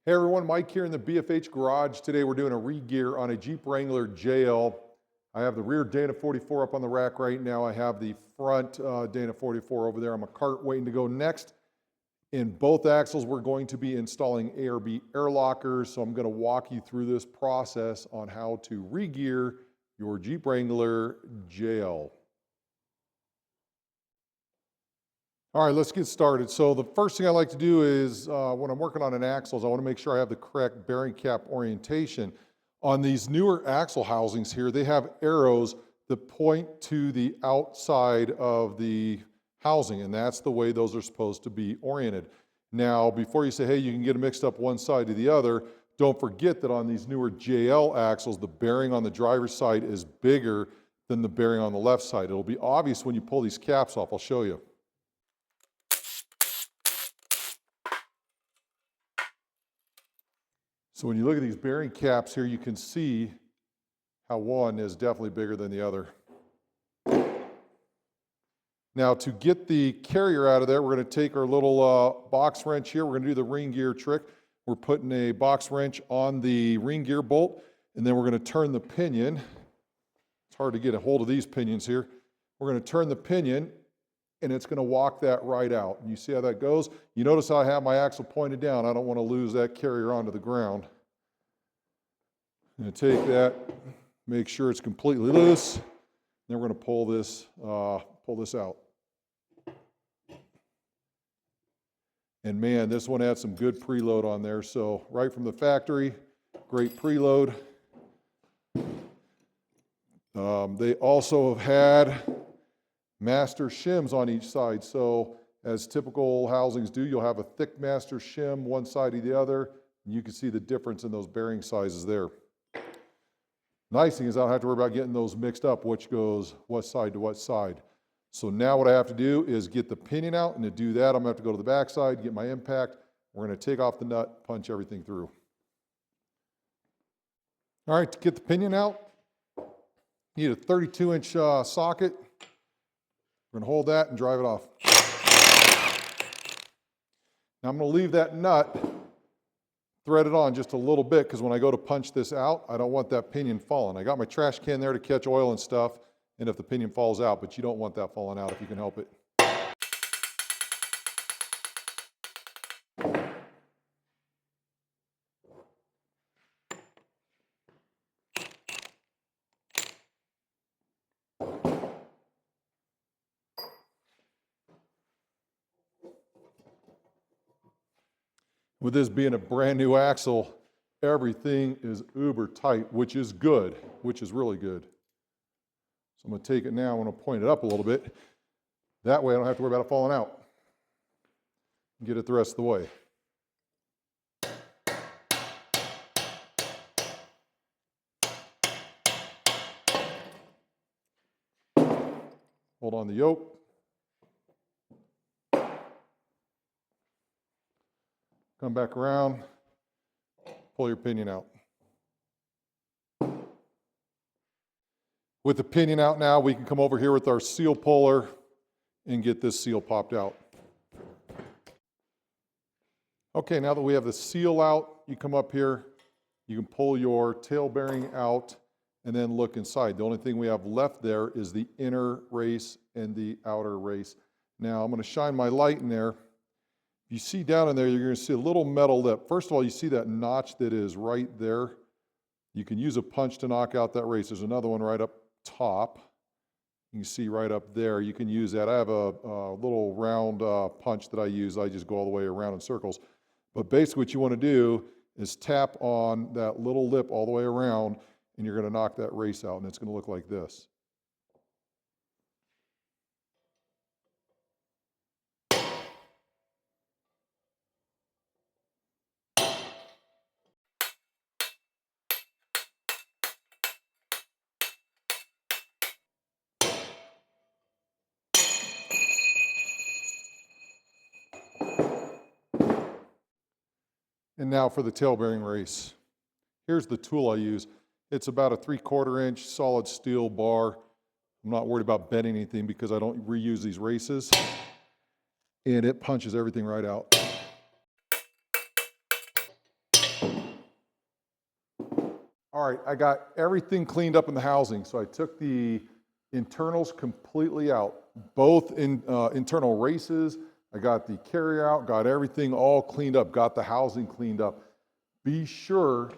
Hey everyone, Mike here in the BFH garage. Today we're doing a re-gear on a Jeep Wrangler JL. I have the rear Dana 44 up on the rack right now. I have the front Dana 44 over there on my cart waiting to go next. In both axles, we're going to be installing ARB air lockers. So I'm going to walk you through this process on how to re-gear your Jeep Wrangler JL. All right, let's get started. So the first thing I like to do is when I'm working on an axle is I want to make sure I have the correct bearing cap orientation. On these newer axle housings here, they have arrows that point to the outside of the housing, and that's the way those are supposed to be oriented. Now, before you say, hey, you can get them mixed up one side to the other, don't forget that on these newer JL axles, the bearing on the driver's side is bigger than the bearing on the left side. It'll be obvious when you pull these caps off. I'll show you. So when you look at these bearing caps here, you can see how one is definitely bigger than the other. Now to get the carrier out of there, we're going to take our little box wrench here. We're going to do the ring gear trick. We're putting a box wrench on the ring gear bolt, and then we're going to turn the pinion. It's hard to get a hold of these pinions here. We're going to turn the pinion, and it's going to walk that right out. And you see how that goes? You notice how I have my axle pointed down. I don't want to lose that carrier onto the ground. I'm going to take that, make sure it's completely loose. Then we're going to pull this out. And man, this one had some good preload on there. So right from the factory, great preload. They also have had master shims on each side. So as typical housings do, you'll have a thick master shim one side to the other. And you can see the difference in those bearing sizes there. Nice thing is I don't have to worry about getting those mixed up, which goes what side to what side. So now what I have to do is get the pinion out, and to do that, I'm going to have to go to the back side, get my impact. We're going to take off the nut, punch everything through. All right, to get the pinion out, you need a 32-inch socket. We're going to hold that and drive it off. Now I'm going to leave that nut threaded on just a little bit, because when I go to punch this out, I don't want that pinion falling. I got my trash can there to catch oil and stuff, and if the pinion falls out, but you don't want that falling out if you can help it. With this being a brand new axle, everything is uber tight, which is good, which is really good. So I'm going to take it now, I'm going to point it up a little bit. That way I don't have to worry about it falling out. Get it the rest of the way. Hold on the yoke. Come back around, pull your pinion out. With the pinion out now, we can come over here with our seal puller and get this seal popped out. Okay, now that we have the seal out, you come up here, you can pull your tail bearing out and then look inside. The only thing we have left there is the inner race and the outer race. Now I'm going to shine my light in there. You see down in there, you're going to see a little metal lip. First of all, you see that notch that is right there. You can use a punch to knock out that race. There's another one right up top. You can see right up there. You can use that. I have a little round punch that I use. I just go all the way around in circles. But basically what you want to do is tap on that little lip all the way around, and you're going to knock that race out, and it's going to look like this. And now for the tail bearing race. Here's the tool I use. It's about a 3/4 inch solid steel bar. I'm not worried about bending anything because I don't reuse these races. And it punches everything right out. All right, I got everything cleaned up in the housing. So I took the internals completely out, both in internal races. I got the carry out, got everything all cleaned up, got the housing cleaned up. Be sure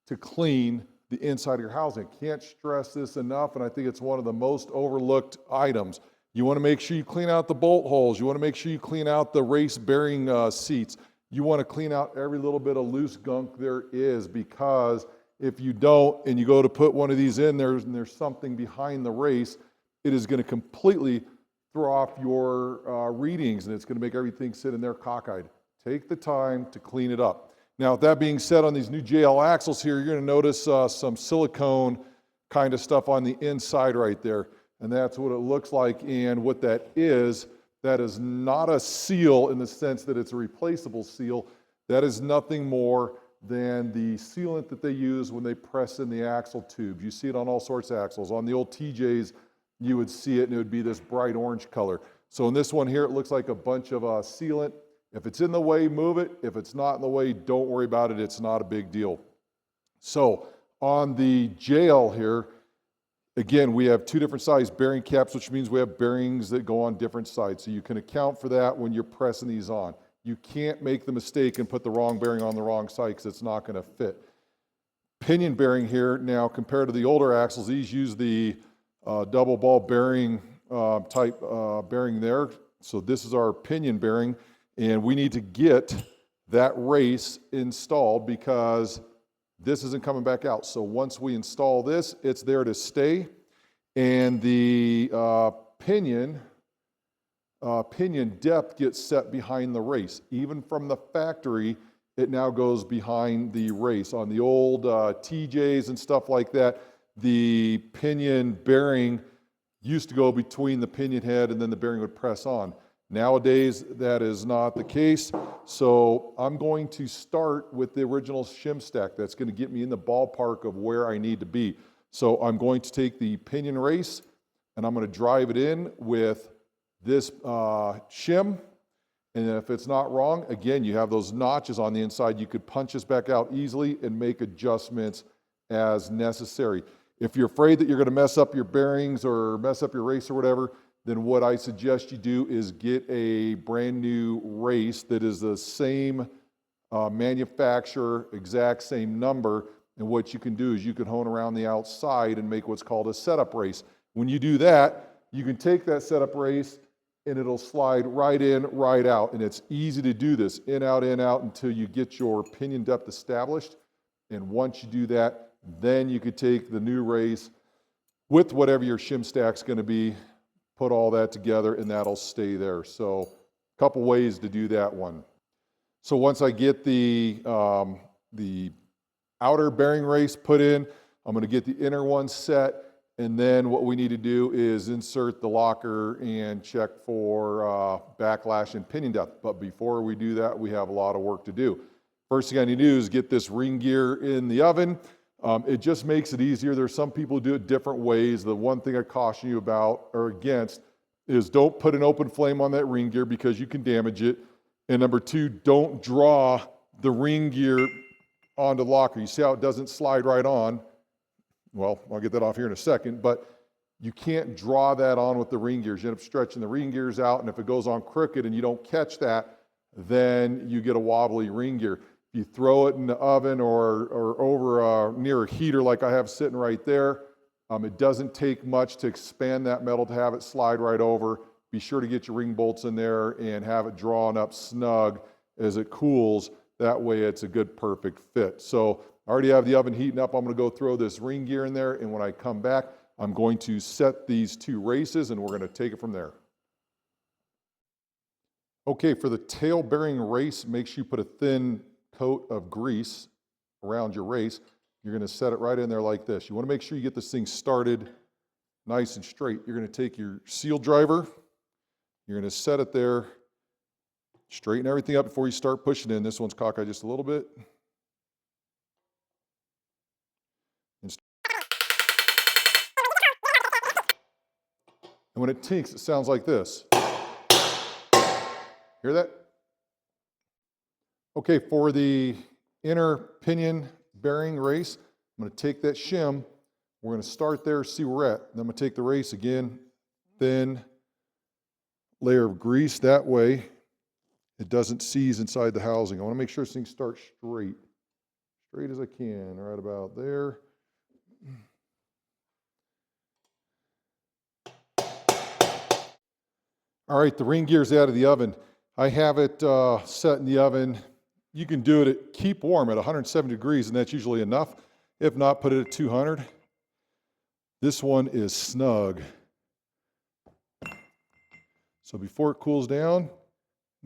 to clean the inside of your housing. I can't stress this enough, and I think it's one of the most overlooked items. You want to make sure you clean out the bolt holes. You want to make sure you clean out the race bearing seats. You want to clean out every little bit of loose gunk there is, because if you don't and you go to put one of these in there and there's something behind the race, it is going to completely throw off your readings, and it's going to make everything sit in there cockeyed. Take the time to clean it up. Now, with that being said, on these new JL axles here, you're going to notice some silicone kind of stuff on the inside right there. And that's what it looks like. And what that is not a seal in the sense that it's a replaceable seal. That is nothing more than the sealant that they use when they press in the axle tubes. You see it on all sorts of axles. On the old TJs, you would see it and it would be this bright orange color. So in this one here, it looks like a bunch of sealant. If it's in the way, move it. If it's not in the way, don't worry about it. It's not a big deal. So on the JL here, again, we have two different size bearing caps, which means we have bearings that go on different sides. So you can account for that when you're pressing these on. You can't make the mistake and put the wrong bearing on the wrong side because it's not going to fit. Pinion bearing here, now compared to the older axles, these use the double ball bearing type bearing there. So this is our pinion bearing. And we need to get that race installed because this isn't coming back out. So once we install this, it's there to stay. And the pinion depth gets set behind the race. Even from the factory, it now goes behind the race. On the old TJs and stuff like that, the pinion bearing used to go between the pinion head and then the bearing would press on. Nowadays, that is not the case. So I'm going to start with the original shim stack. That's going to get me in the ballpark of where I need to be. So I'm going to take the pinion race and I'm going to drive it in with this shim. And if it's not wrong, again, you have those notches on the inside. You could punch this back out easily and make adjustments as necessary. If you're afraid that you're going to mess up your bearings or mess up your race or whatever, then what I suggest you do is get a brand new race that is the same manufacturer, exact same number. And what you can do is you can hone around the outside and make what's called a setup race. When you do that, you can take that setup race and it'll slide right in, right out. And it's easy to do this, in, out, until you get your pinion depth established. And once you do that, then you could take the new race with whatever your shim stack's going to be, put all that together, and that'll stay there. So a couple ways to do that one. So once I get the outer bearing race put in, I'm going to get the inner one set, and then what we need to do is insert the locker and check for backlash and pinion depth. But before we do that, we have a lot of work to do. First thing I need to do is get this ring gear in the oven. It just makes it easier. There's some people who do it different ways. The one thing I caution you about or against is don't put an open flame on that ring gear because you can damage it. And number two, don't draw the ring gear onto the locker. You see how it doesn't slide right on? Well, I'll get that off here in a second, but you can't draw that on with the ring gears. You end up stretching the ring gears out, and if it goes on crooked and you don't catch that, then you get a wobbly ring gear. You throw it in the oven or over near a heater like I have sitting right there. It doesn't take much to expand that metal to have it slide right over. Be sure to get your ring bolts in there and have it drawn up snug as it cools. That way it's a good, perfect fit. So I already have the oven heating up. I'm going to go throw this ring gear in there, and when I come back, I'm going to set these two races, and we're going to take it from there. Okay, for the tail bearing race, make sure you put a thin coat of grease around your race. You're going to set it right in there like this. You want to make sure you get this thing started nice and straight. You're going to take your seal driver. You're going to set it there. Straighten everything up before you start pushing in. This one's cockeyed just a little bit. And when it tinks, it sounds like this. Hear that? Okay, for the inner pinion bearing race, I'm going to take that shim. We're going to start there, see where we're at. Then I'm going to take the race again, thin layer of grease. That way it doesn't seize inside the housing. I want to make sure this thing starts straight as I can, right about there. All right, the ring gear's out of the oven. I have it set in the oven. You can do it at keep warm at 170 degrees, and that's usually enough. If not, put it at 200. This one is snug. So before it cools down,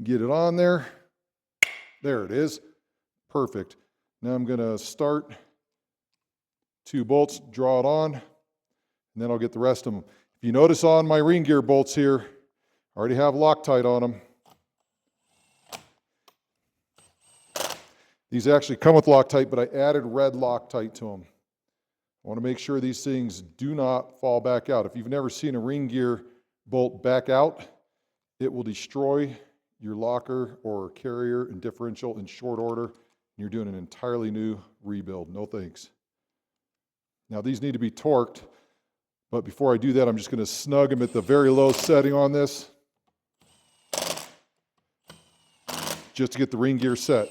get it on there. There it is. Perfect. Now I'm going to start 2 bolts, draw it on, and then I'll get the rest of them. If you notice on my ring gear bolts here, I already have Loctite on them. These actually come with Loctite, but I added red Loctite to them. I want to make sure these things do not fall back out. If you've never seen a ring gear bolt back out, it will destroy your locker or carrier and differential in short order. You're doing an entirely new rebuild. No thanks. Now these need to be torqued, but before I do that, I'm just going to snug them at the very low setting on this, just to get the ring gear set.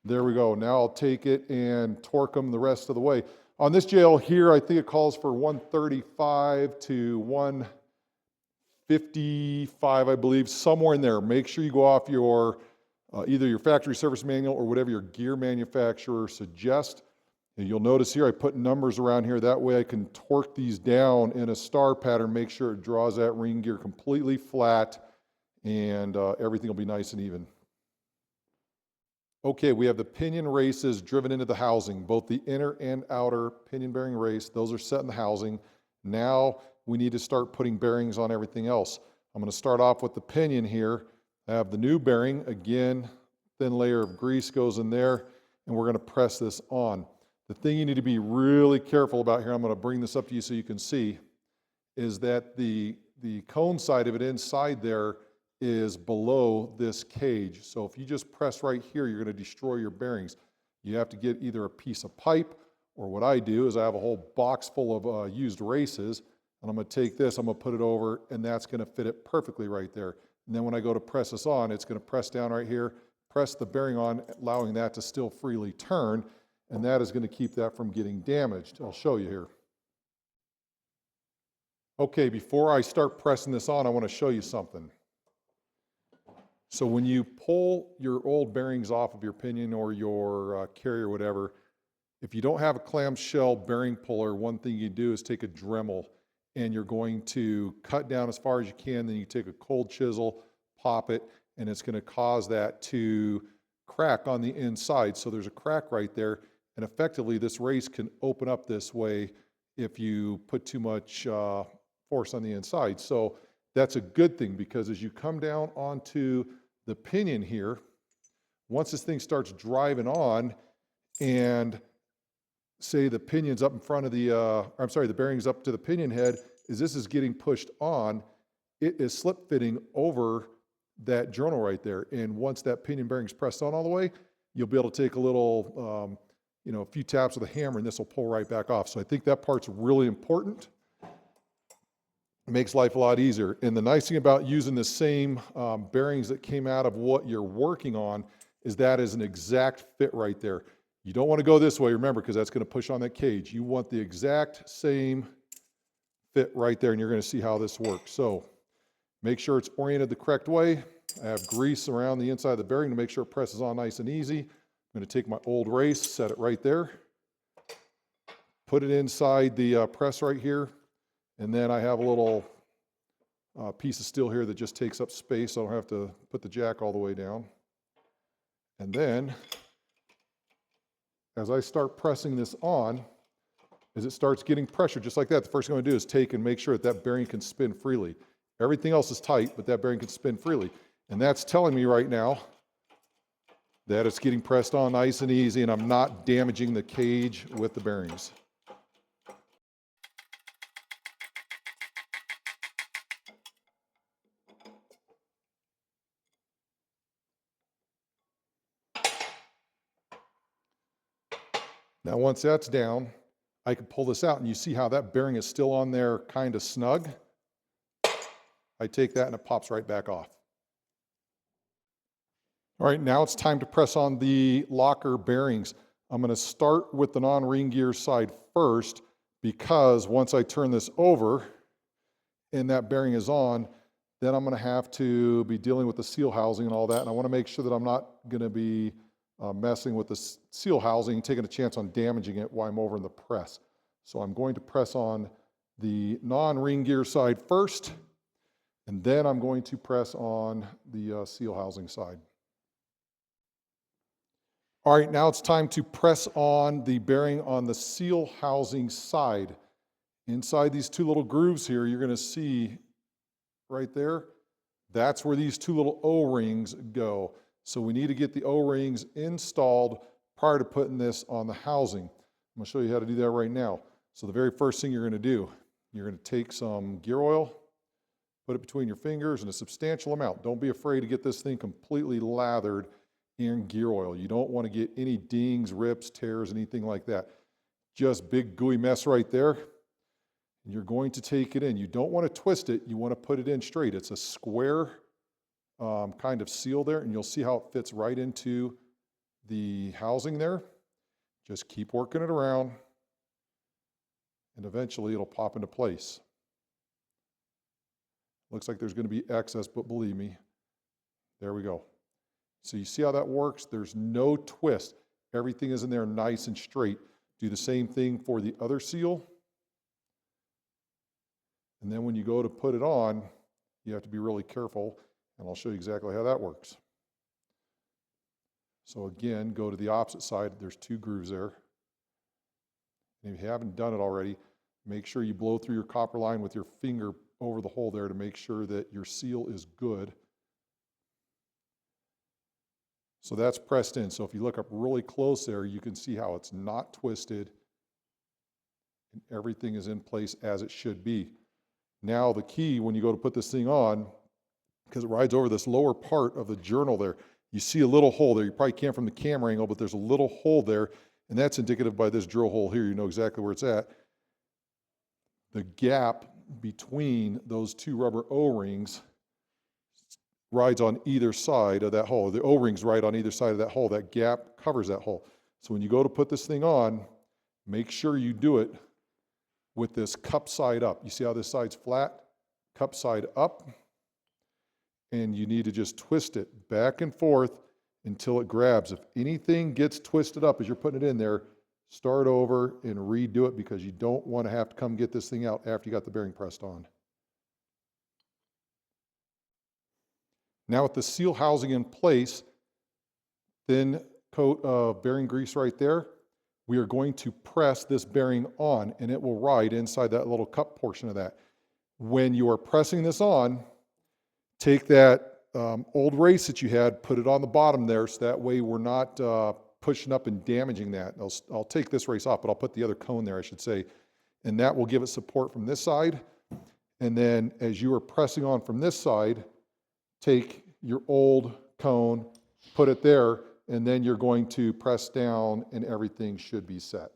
There we go. Now I'll take it and torque them the rest of the way. On this jail here, I think it calls for 135 to 155, I believe, somewhere in there. Make sure you go off your either your factory service manual or whatever your gear manufacturer suggests. And you'll notice here I put numbers around here. That way I can torque these down in a star pattern, make sure it draws that ring gear completely flat, and everything will be nice and even. Okay, we have the pinion races driven into the housing, both the inner and outer pinion bearing race. Those are set in the housing. Now we need to start putting bearings on everything else. I'm going to start off with the pinion here. I have the new bearing. Again, thin layer of grease goes in there, and we're going to press this on. The thing you need to be really careful about here, I'm going to bring this up to you so you can see, is that the cone side of it inside there is below this cage. So if you just press right here, you're going to destroy your bearings. You have to get either a piece of pipe, or what I do is I have a whole box full of used races, and I'm going to take this, I'm going to put it over, and that's going to fit it perfectly right there. And then when I go to press this on, it's going to press down right here, press the bearing on, allowing that to still freely turn, and that is going to keep that from getting damaged. I'll show you here. Okay, before I start pressing this on, I want to show you something. So when you pull your old bearings off of your pinion or your carrier or whatever, if you don't have a clamshell bearing puller, one thing you do is take a Dremel, and you're going to cut down as far as you can, then you take a cold chisel, pop it, and it's going to cause that to crack on the inside. So there's a crack right there, and effectively this race can open up this way if you put too much force on the inside. So that's a good thing, because as you come down onto the pinion here, once this thing starts driving on, and say the pinion's up in front of the, the bearing's up to the pinion head, as this is getting pushed on, it is slip fitting over that journal right there. And once that pinion bearing's pressed on all the way, you'll be able to take a little, a few taps with a hammer, and this will pull right back off. So I think that part's really important. It makes life a lot easier. And the nice thing about using the same bearings that came out of what you're working on is that is an exact fit right there. You don't want to go this way, remember, because that's going to push on that cage. You want the exact same fit right there, and you're going to see how this works. So make sure it's oriented the correct way. I have grease around the inside of the bearing to make sure it presses on nice and easy. I'm going to take my old race, set it right there, put it inside the press right here. And then I have a little piece of steel here that just takes up space, so I don't have to put the jack all the way down. And then, as I start pressing this on, as it starts getting pressure, just like that, the first thing I'm going to do is take and make sure that that bearing can spin freely. Everything else is tight, but that bearing can spin freely. And that's telling me right now that it's getting pressed on nice and easy, and I'm not damaging the cage with the bearings. Now, once that's down, I can pull this out, and you see how that bearing is still on there kind of snug. I take that and it pops right back off. All right, now it's time to press on the locker bearings. I'm going to start with the non-ring gear side first, because once I turn this over and that bearing is on, then I'm going to have to be dealing with the seal housing and all that. And I want to make sure that I'm not going to be messing with the seal housing, taking a chance on damaging it while I'm over in the press. So I'm going to press on the non-ring gear side first, and then I'm going to press on the seal housing side. All right, now it's time to press on the bearing on the seal housing side. Inside these two little grooves here, you're going to see right there, that's where these two little O-rings go. So we need to get the O-rings installed prior to putting this on the housing. I'm going to show you how to do that right now. So the very first thing you're going to do, you're going to take some gear oil, put it between your fingers in a substantial amount. Don't be afraid to get this thing completely lathered in gear oil. You don't want to get any dings, rips, tears, anything like that. Just big gooey mess right there. And you're going to take it in. You don't want to twist it. You want to put it in straight. It's a square kind of seal there, and you'll see how it fits right into the housing there. Just keep working it around, and eventually it'll pop into place. Looks like there's going to be excess, but believe me, there we go. So you see how that works? There's no twist. Everything is in there nice and straight. Do the same thing for the other seal. And then when you go to put it on, you have to be really careful, and I'll show you exactly how that works. So again, go to the opposite side. There's two grooves there. And if you haven't done it already, make sure you blow through your copper line with your finger over the hole there to make sure that your seal is good. So that's pressed in. So if you look up really close there, you can see how it's not twisted and everything is in place as it should be. Now the key when you go to put this thing on, because it rides over this lower part of the journal there, you see a little hole there. You probably can't from the camera angle, but there's a little hole there, and that's indicative by this drill hole here. You know exactly where it's at. The gap between those two rubber O-rings rides on either side of that hole. The O-rings ride on either side of that hole. That gap covers that hole. So when you go to put this thing on, make sure you do it with this cup side up. You see how this side's flat? Cup side up. And you need to just twist it back and forth until it grabs. If anything gets twisted up as you're putting it in there, start over and redo it, because you don't want to have to come get this thing out after you got the bearing pressed on. Now with the seal housing in place, thin coat of bearing grease right there, we are going to press this bearing on, and it will ride inside that little cup portion of that. When you are pressing this on, take that old race that you had, put it on the bottom there, so that way we're not pushing up and damaging that. I'll take this race off, but I'll put the other cone there, I should say, and that will give it support from this side. And then as you are pressing on from this side, take your old cone, put it there, and then you're going to press down and everything should be set.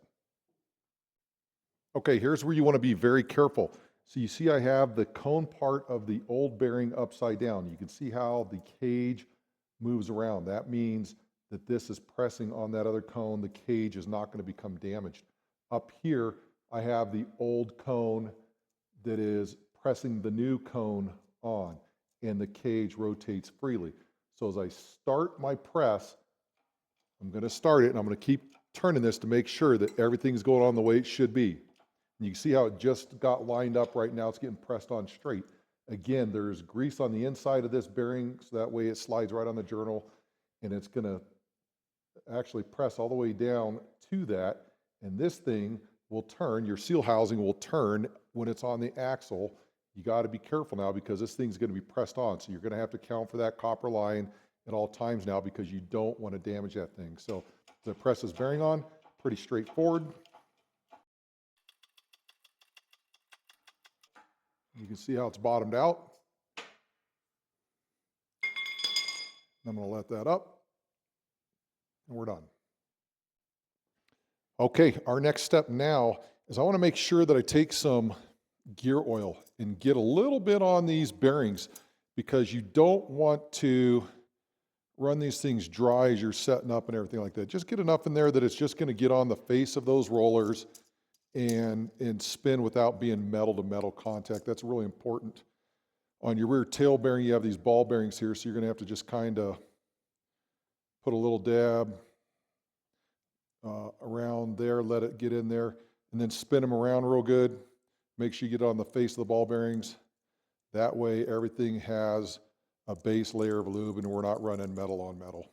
Okay, here's where you want to be very careful. So you see I have the cone part of the old bearing upside down. You can see how the cage moves around. That means that this is pressing on that other cone. The cage is not going to become damaged. Up here, I have the old cone that is pressing the new cone on, and the cage rotates freely. So as I start my press, I'm going to start it, and I'm going to keep turning this to make sure that everything's going on the way it should be. And you can see how it just got lined up right now. It's getting pressed on straight. Again, there's grease on the inside of this bearing, so that way it slides right on the journal, and it's going to actually press all the way down to that. And this thing will turn, your seal housing will turn when it's on the axle. You got to be careful now, because this thing's going to be pressed on. So you're going to have to count for that copper line at all times now, because you don't want to damage that thing. So the press this bearing on, pretty straightforward. You can see how it's bottomed out. I'm going to let that up, and we're done. Okay, our next step now is I want to make sure that I take some gear oil and get a little bit on these bearings, because you don't want to run these things dry as you're setting up and everything like that. Just get enough in there that it's just going to get on the face of those rollers and spin without being metal to metal contact. That's really important. On your rear tail bearing, you have these ball bearings here, so you're going to have to just kind of put a little dab around there, let it get in there, and then spin them around real good. Make sure you get on the face of the ball bearings. That way everything has a base layer of lube and we're not running metal on metal.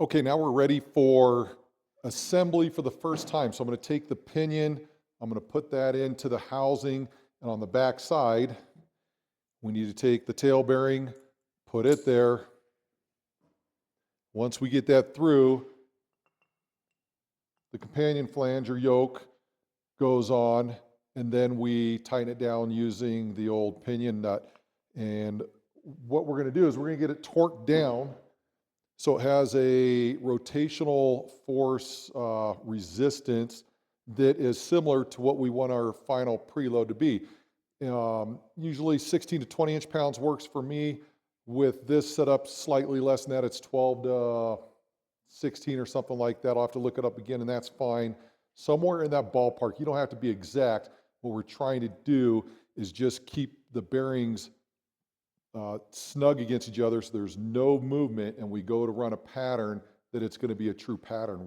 Okay, now we're ready for assembly for the first time. So I'm going to take the pinion, I'm going to put that into the housing, and on the back side, we need to take the tail bearing, put it there. Once we get that through, the companion flange or yoke goes on, and then we tighten it down using the old pinion nut. And what we're going to do is we're going to get it torqued down so it has a rotational force resistance that is similar to what we want our final preload to be. Usually 16 to 20 inch-pounds works for me. With this setup, slightly less than that. It's 12 to 16 or something like that. I'll have to look it up again, and that's fine. Somewhere in that ballpark. You don't have to be exact. What we're trying to do is just keep the bearings snug against each other so there's no movement, and we go to run a pattern that it's going to be a true pattern.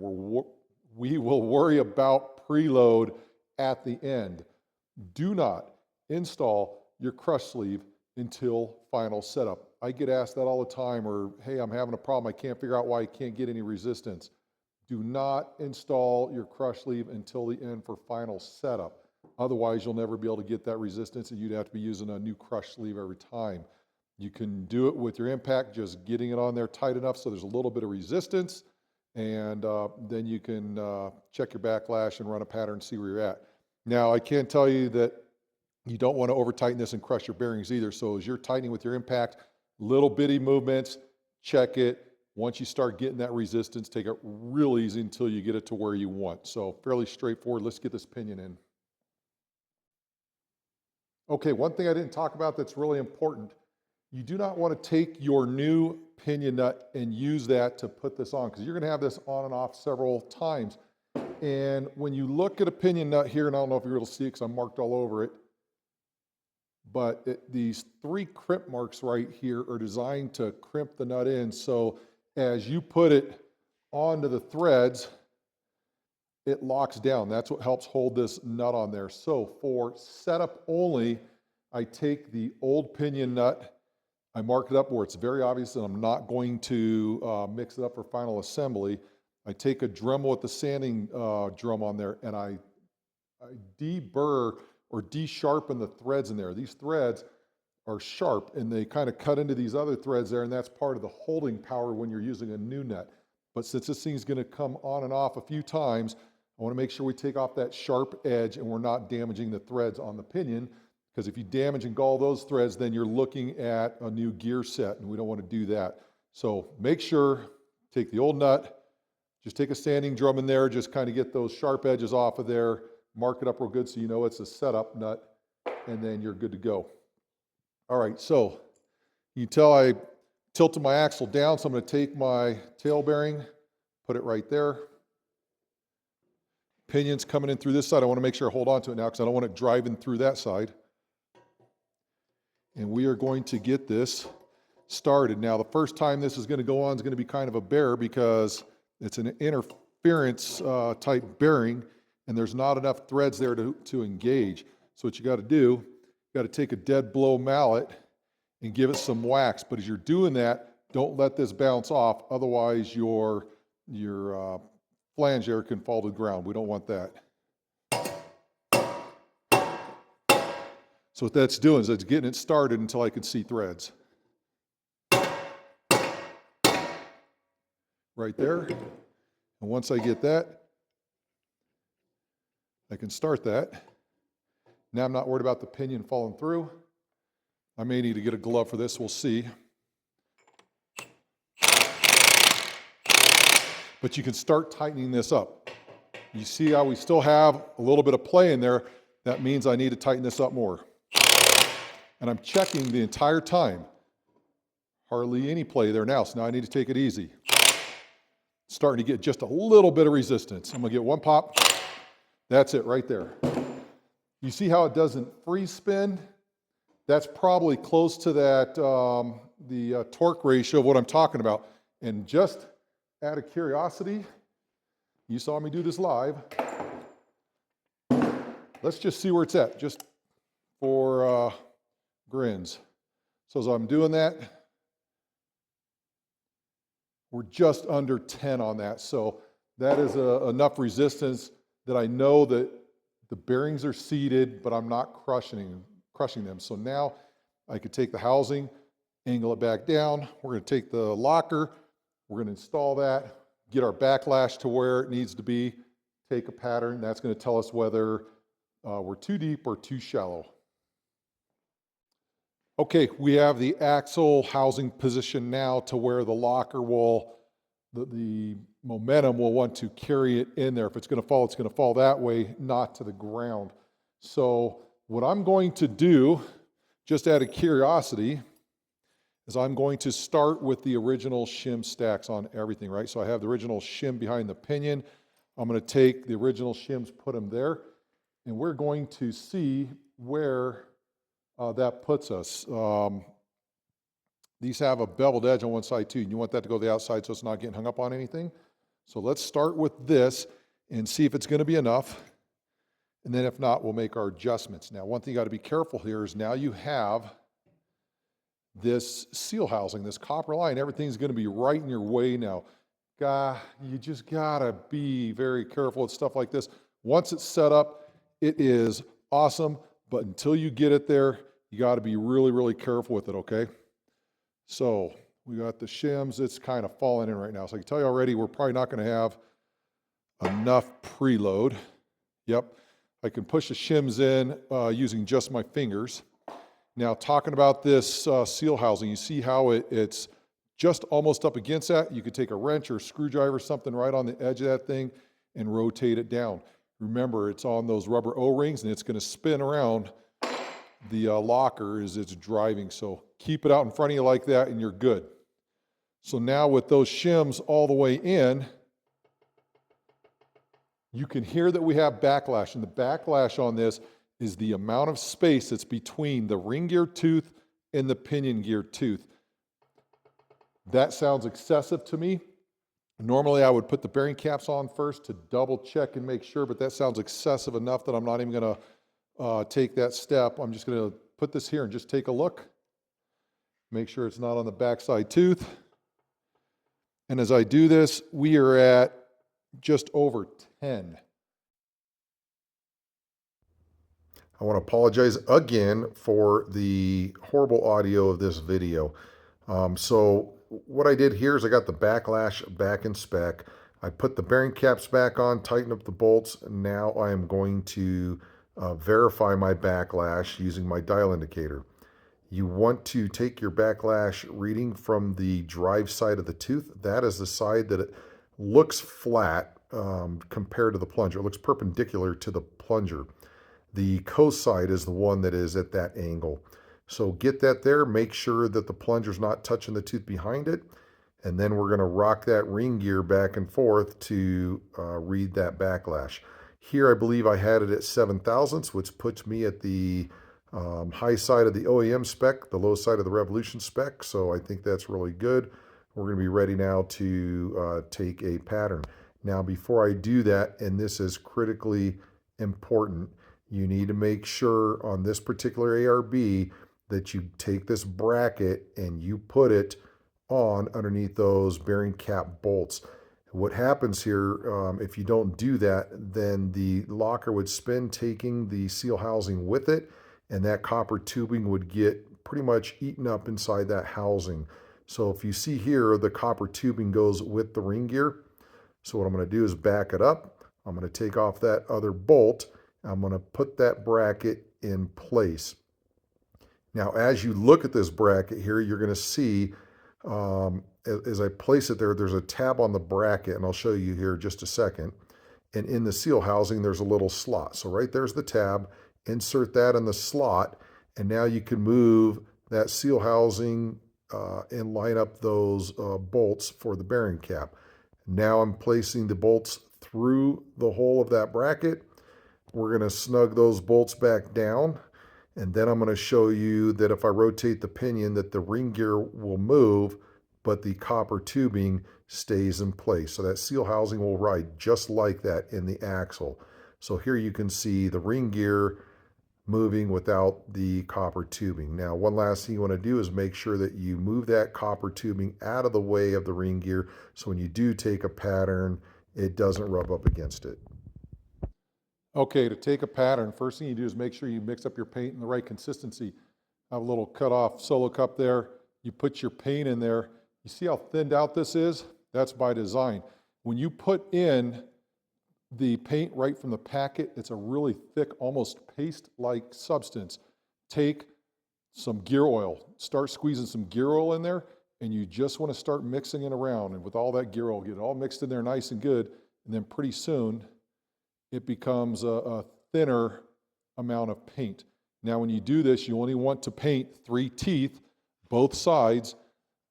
We will worry about preload at the end. Do not install your crush sleeve until final setup. I get asked that all the time, or hey, I'm having a problem, I can't figure out why I can't get any resistance. Do not install your crush sleeve until the end for final setup. Otherwise, you'll never be able to get that resistance, and you'd have to be using a new crush sleeve every time. You can do it with your impact, just getting it on there tight enough so there's a little bit of resistance, and then you can check your backlash and run a pattern, see where you're at. Now, I can tell you that you don't want to over tighten this and crush your bearings either. So as you're tightening with your impact, little bitty movements, check it. Once you start getting that resistance, take it real easy until you get it to where you want. So fairly straightforward. Let's get this pinion in. Okay, one thing I didn't talk about that's really important. You do not want to take your new pinion nut and use that to put this on, because you're going to have this on and off several times. And when you look at a pinion nut here, and I don't know if you're able to see it because I'm marked all over it, but these 3 crimp marks right here are designed to crimp the nut in. So as you put it onto the threads, it locks down. That's what helps hold this nut on there. So for setup only, I take the old pinion nut, I mark it up where it's very obvious that I'm not going to mix it up for final assembly. I take a Dremel with the sanding drum on there, and I deburr or de-sharpen the threads in there. These threads are sharp, and they kind of cut into these other threads there, and that's part of the holding power when you're using a new nut. But since this thing's going to come on and off a few times, I want to make sure we take off that sharp edge and we're not damaging the threads on the pinion, because if you damage and gall those threads, then you're looking at a new gear set, and we don't want to do that. So make sure, take the old nut, just take a sanding drum in there, just kind of get those sharp edges off of there, mark it up real good so you know it's a setup nut, and then you're good to go. All right, so you can tell I tilted my axle down, so I'm going to take my tail bearing, put it right there. Pinion's coming in through this side. I want to make sure I hold on to it now because I don't want it driving through that side. And we are going to get this started. Now, the first time this is going to go on is going to be kind of a bear because it's an interference type bearing, and there's not enough threads there to engage. So what you got to do, you got to take a dead blow mallet and give it some wax. But as you're doing that, don't let this bounce off. Otherwise, your flange there can fall to the ground. We don't want that. So what that's doing is it's getting it started until I can see threads. Right there. And once I get that, I can start that. Now I'm not worried about the pinion falling through. I may need to get a glove for this, we'll see. but you can start tightening this up. You see how we still have a little bit of play in there. That means I need to tighten this up more. And I'm checking the entire time. Hardly any play there now, so now I need to take it easy. Starting to get just a little bit of resistance. I'm gonna get one pop. That's it right there. You see how it doesn't freeze spin? That's probably close to that, the torque ratio of what I'm talking about. And just out of curiosity, you saw me do this live. Let's just see where it's at, just for grins. So as I'm doing that, we're just under 10 on that. So that is enough resistance that I know that the bearings are seated, but I'm not crushing them. So now I could take the housing, angle it back down. We're going to take the locker, we're going to install that, get our backlash to where it needs to be, take a pattern. That's going to tell us whether we're too deep or too shallow. Okay, we have the axle housing position now to where the locker will, the momentum will want to carry it in there. If it's going to fall that way, not to the ground. So what I'm going to do, just out of curiosity, is I'm going to start with the original shim stacks on everything, right? So I have the original shim behind the pinion. I'm going to take the original shims, put them there, and we're going to see where that puts us. These have a beveled edge on one side too, and you want that to go to the outside so it's not getting hung up on anything. So let's start with this and see if it's going to be enough. And then if not, we'll make our adjustments. Now, one thing you got to be careful here is now you have this seal housing, this copper line, everything's going to be right in your way now. You just got to be very careful with stuff like this. Once it's set up, it is awesome, but until you get it there, you got to be really, really careful with it, okay? So we got the shims, it's kind of falling in right now. So I can tell you already, we're probably not going to have enough preload. Yep, I can push the shims in using just my fingers. Now talking about this seal housing, you see how it's just almost up against that. You could take a wrench or a screwdriver, something right on the edge of that thing and rotate it down. Remember, it's on those rubber O-rings and it's going to spin around the locker as it's driving. So keep it out in front of you like that and you're good. So now with those shims all the way in, you can hear that we have backlash, and the backlash on this is the amount of space that's between the ring gear tooth and the pinion gear tooth. That sounds excessive to me. Normally I would put the bearing caps on first to double check and make sure, but that sounds excessive enough that I'm not even going to take that step. I'm just going to put this here and just take a look. Make sure it's not on the backside tooth. And as I do this, we are at just over 10. I want to apologize again for the horrible audio of this video. So what I did here is I got the backlash back in spec. I put the bearing caps back on, tighten up the bolts. Now I am going to verify my backlash using my dial indicator. You want to take your backlash reading from the drive side of the tooth. That is the side that it looks flat compared to the plunger. It looks perpendicular to the plunger. The coast side is the one that is at that angle. So get that there, make sure that the plunger's not touching the tooth behind it, and then we're going to rock that ring gear back and forth to read that backlash. Here I believe I had it at 7 thousandths, which puts me at the high side of the OEM spec, the low side of the Revolution spec, so I think that's really good. We're going to be ready now to take a pattern. Now before I do that, and this is critically important, you need to make sure on this particular ARB that you take this bracket and you put it on underneath those bearing cap bolts. What happens here, if you don't do that, then the locker would spin, taking the seal housing with it, and that copper tubing would get pretty much eaten up inside that housing. So if you see here, the copper tubing goes with the ring gear. So what I'm going to do is back it up. I'm going to take off that other bolt. I'm going to put that bracket in place. Now, as you look at this bracket here, you're going to see as I place it there, there's a tab on the bracket, and I'll show you here in just a second. And in the seal housing, there's a little slot. So right there's the tab, insert that in the slot, and now you can move that seal housing and line up those bolts for the bearing cap. Now I'm placing the bolts through the hole of that bracket. We're going to snug those bolts back down, and then I'm going to show you that if I rotate the pinion that the ring gear will move, but the copper tubing stays in place. So that seal housing will ride just like that in the axle. So here you can see the ring gear moving without the copper tubing. Now, one last thing you want to do is make sure that you move that copper tubing out of the way of the ring gear, so when you do take a pattern, it doesn't rub up against it. Okay, to take a pattern, first thing you do is make sure you mix up your paint in the right consistency. I have a little cut off solo cup there. You put your paint in there. You see how thinned out this is? That's by design. When you put in the paint right from the packet, it's a really thick, almost paste-like substance. Take some gear oil, start squeezing some gear oil in there, and you just want to start mixing it around. And with all that gear oil, get it all mixed in there nice and good, and then pretty soon it becomes a thinner amount of paint. Now when you do this, you only want to paint 3 teeth, both sides,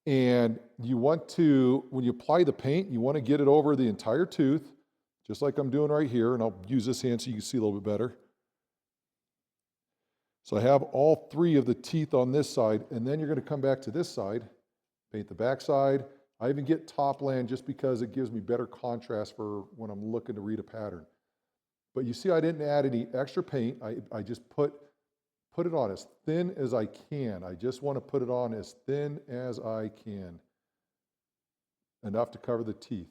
and you want to, when you apply the paint, you want to get it over the entire tooth, just like I'm doing right here, and I'll use this hand so you can see a little bit better. So I have all 3 of the teeth on this side, and then you're going to come back to this side, paint the back side. I even get Toplan just because it gives me better contrast for when I'm looking to read a pattern. But you see I didn't add any extra paint. I just put it on as thin as I can. I just want to put it on as thin as I can. Enough to cover the teeth.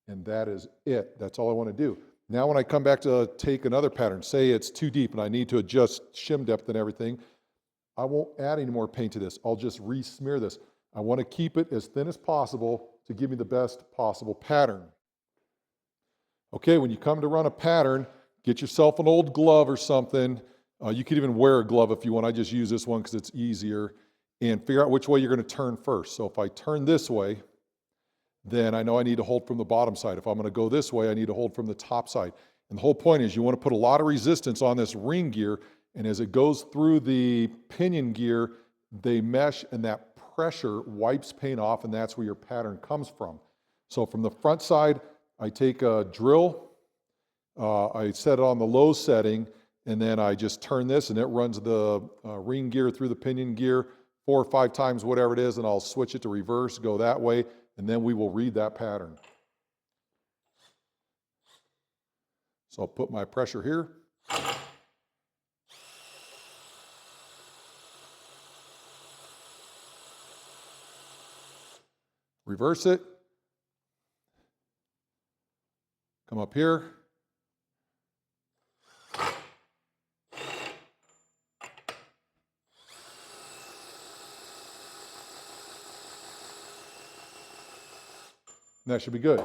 And that is it. That's all I want to do. Now when I come back to take another pattern, say it's too deep and I need to adjust shim depth and everything, I won't add any more paint to this. I'll just re-smear this. I want to keep it as thin as possible to give me the best possible pattern. Okay, when you come to run a pattern, get yourself an old glove or something. You could even wear a glove if you want. I just use this one because it's easier. And figure out which way you're going to turn first. So if I turn this way, then I know I need to hold from the bottom side. If I'm going to go this way, I need to hold from the top side. And the whole point is you want to put a lot of resistance on this ring gear, and as it goes through the pinion gear, they mesh, and that pressure wipes paint off, and that's where your pattern comes from. So from the front side, I take a drill, I set it on the low setting, and then I just turn this, and it runs the ring gear through the pinion gear 4 or 5 times, whatever it is, and I'll switch it to reverse, go that way, and then we will read that pattern. So I'll put my pressure here. Reverse it. Come up here. And that should be good.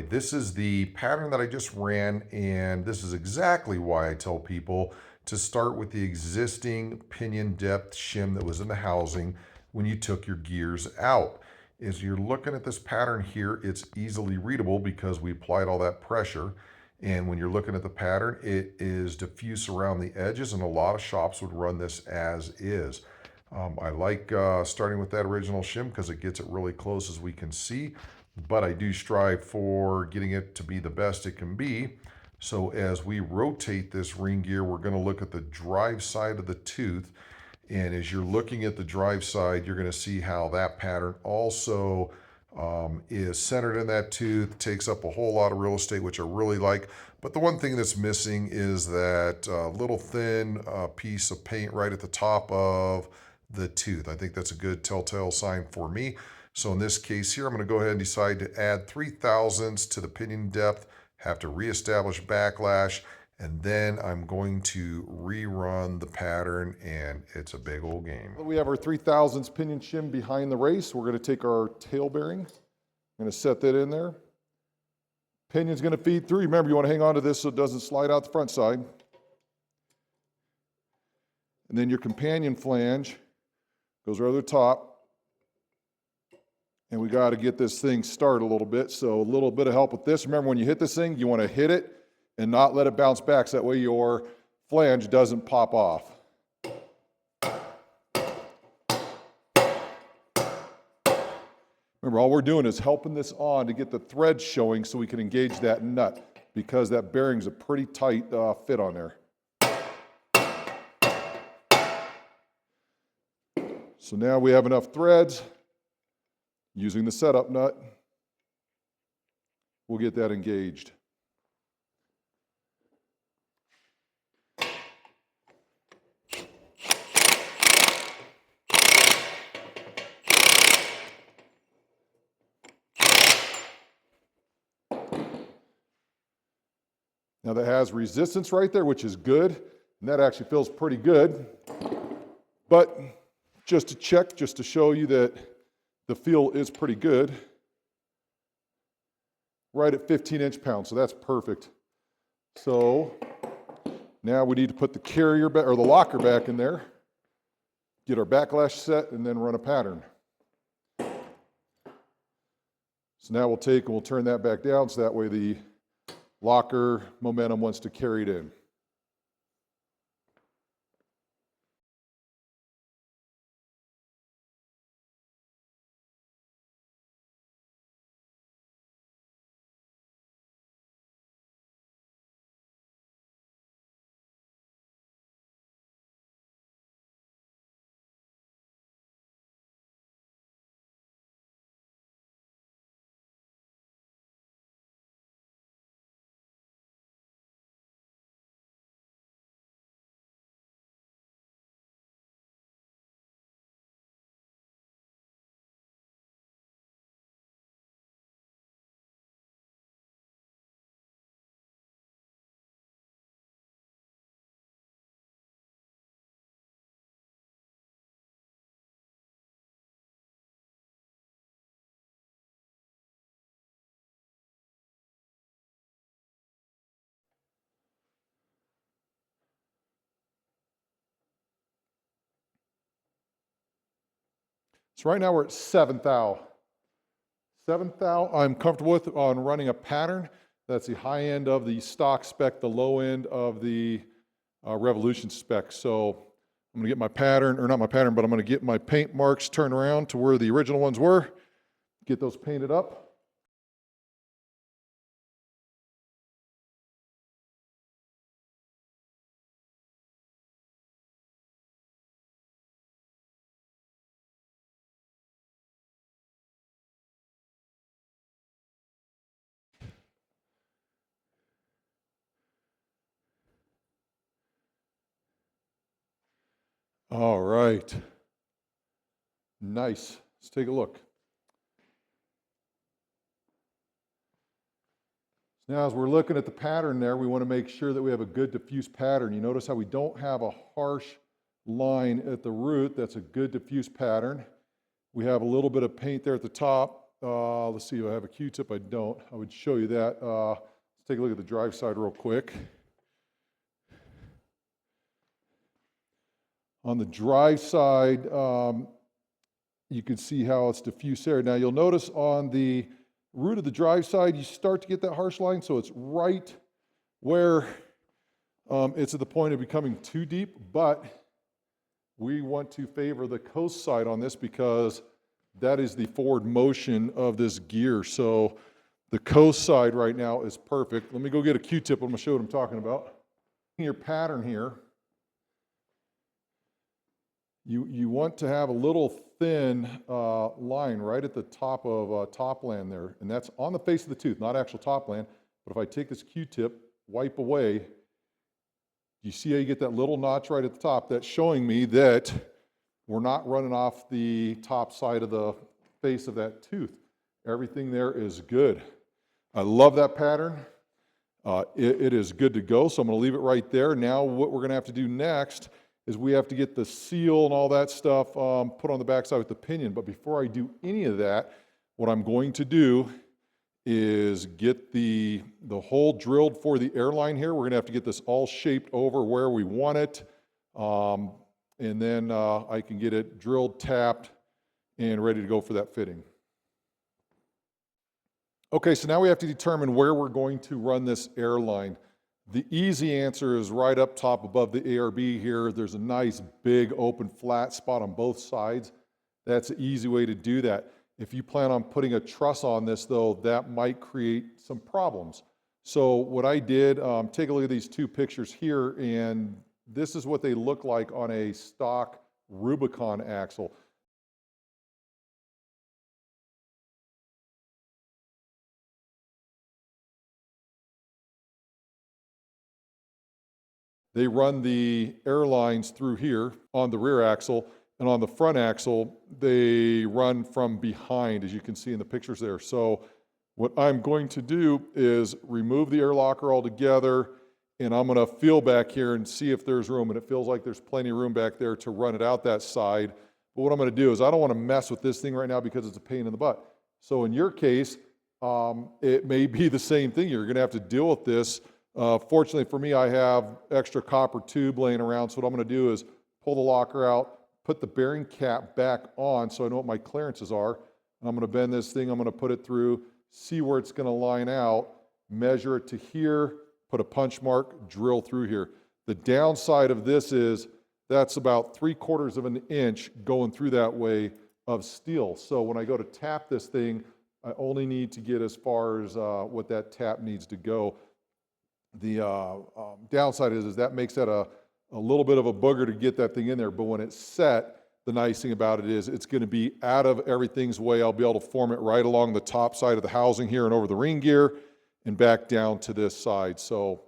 This is the pattern that I just ran, and this is exactly why I tell people to start with the existing pinion depth shim that was in the housing when you took your gears out. As you're looking at this pattern here, it's easily readable because we applied all that pressure. And when you're looking at the pattern, it is diffuse around the edges, and a lot of shops would run this as is. I like starting with that original shim because it gets it really close as we can see, but I do strive for getting it to be the best it can be. So as we rotate this ring gear, we're going to look at the drive side of the tooth. And as you're looking at the drive side, you're going to see how that pattern also is centered in that tooth, takes up a whole lot of real estate, which I really like. But the one thing that's missing is that little thin piece of paint right at the top of the tooth. I think that's a good telltale sign for me. So in this case here, I'm going to go ahead and decide to add 3/1000 to the pinion depth, have to reestablish backlash, and then I'm going to rerun the pattern, and it's a big old game. We have our 3/1000 pinion shim behind the race. We're going to take our tail bearing. I'm going to set that in there. Pinion's going to feed through. Remember, you want to hang on to this so it doesn't slide out the front side. And then your companion flange Goes right over the top. And we got to get this thing started a little bit. So a little bit of help with this. Remember, when you hit this thing, you want to hit it and not let it bounce back, so that way your flange doesn't pop off. Remember, all we're doing is helping this on to get the thread showing so we can engage that nut, because that bearing's a pretty tight fit on there. So now we have enough threads. Using the setup nut, we'll get that engaged. Now that has resistance right there, which is good, and that actually feels pretty good. But just to check, just to show you that the feel is pretty good, right at 15 inch-pounds, so that's perfect. So now we need to put the carrier back, or the locker back in there, get our backlash set, and then run a pattern. So now we'll take and we'll turn that back down, so that way the locker momentum wants to carry it in. So right now we're at 7th thou. 7th thou I'm comfortable with on running a pattern. That's the high end of the stock spec, the low end of the Revolution spec. So I'm going to get my pattern, or not my pattern, but I'm going to get my paint marks turned around to where the original ones were, get those painted up. All right. Nice. Let's take a look. Now, as we're looking at the pattern there, we want to make sure that we have a good diffuse pattern. You notice how we don't have a harsh line at the root. That's a good diffuse pattern. We have a little bit of paint there at the top. Let's see, do I have a Q-tip? I don't. I would show you that. Let's take a look at the drive side real quick. On the drive side, you can see how it's diffuse there. Now, you'll notice on the root of the drive side, you start to get that harsh line, so it's right where it's at the point of becoming too deep, but we want to favor the coast side on this because that is the forward motion of this gear. So the coast side right now is perfect. Let me go get a Q-tip. I'm going to show what I'm talking about. Your pattern here, you want to have a little thin line right at the top of topland there, and that's on the face of the tooth, not actual topland. But if I take this Q-tip, wipe away, you see how you get that little notch right at the top? That's showing me that we're not running off the top side of the face of that tooth. Everything there is good. I love that pattern. It is good to go, so I'm going to leave it right there. Now what we're going to have to do next is we have to get the seal and all that stuff put on the backside with the pinion. But before I do any of that, what I'm going to do is get the hole drilled for the airline here. We're going to have to get this all shaped over where we want it. and then I can get it drilled, tapped, and ready to go for that fitting. Okay, so now we have to determine where we're going to run this air line. The easy answer is right up top above the ARB here. There's a nice big open flat spot on both sides. That's an easy way to do that. If you plan on putting a truss on this though, that might create some problems. So what I did, take a look at these two pictures here, and this is what they look like on a stock Rubicon axle. They run the air lines through here on the rear axle, and on the front axle, they run from behind, as you can see in the pictures there. So what I'm going to do is remove the air locker altogether, and I'm going to feel back here and see if there's room, and it feels like there's plenty of room back there to run it out that side. But what I'm going to do is I don't want to mess with this thing right now because it's a pain in the butt. So in your case, it may be the same thing. You're going to have to deal with this. Fortunately for me, I have extra copper tube laying around, so what I'm going to do is pull the locker out, put the bearing cap back on so I know what my clearances are, and I'm going to bend this thing, I'm going to put it through, see where it's going to line out, measure it to here, put a punch mark, drill through here. The downside of this is that's about 3/4 of an inch going through that way of steel. So when I go to tap this thing, I only need to get as far as what that tap needs to go. The downside is that makes that a little bit of a booger to get that thing in there, but when it's set, the nice thing about it is it's going to be out of everything's way. I'll be able to form it right along the top side of the housing here and over the ring gear and back down to this side. So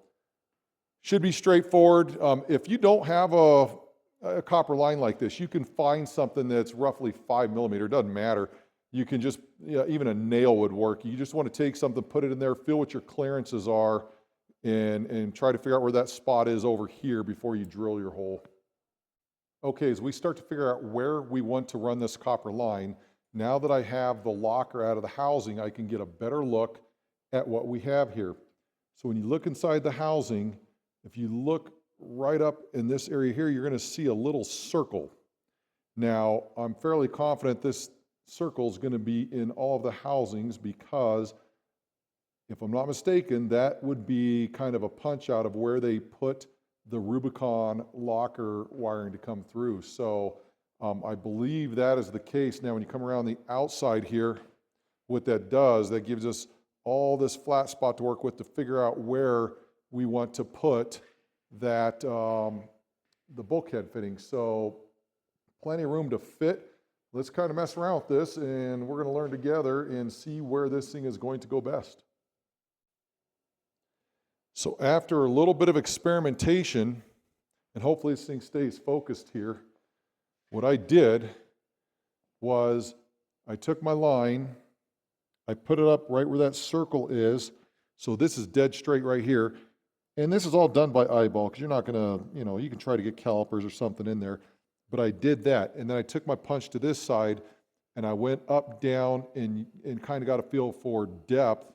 should be straightforward. If you don't have a copper line like this, you can find something that's roughly 5 millimeter, doesn't matter. You can just, even a nail would work. You just want to take something, put it in there, feel what your clearances are, and try to figure out where that spot is over here before you drill your hole. Okay, as we start to figure out where we want to run this copper line, now that I have the locker out of the housing, I can get a better look at what we have here. So when you look inside the housing, if you look right up in this area here, you're going to see a little circle. Now, I'm fairly confident this circle is going to be in all of the housings because, if I'm not mistaken, that would be kind of a punch out of where they put the Rubicon locker wiring to come through. So I believe that is the case. Now when you come around the outside here, what that does, that gives us all this flat spot to work with to figure out where we want to put that, the bulkhead fitting. So plenty of room to fit. Let's kind of mess around with this, and we're going to learn together and see where this thing is going to go best. So after a little bit of experimentation, and hopefully this thing stays focused here, what I did was I took my line, I put it up right where that circle is. So this is dead straight right here. And this is all done by eyeball because you're not going to, you can try to get calipers or something in there. But I did that. And then I took my punch to this side and I went up, down, and kind of got a feel for depth.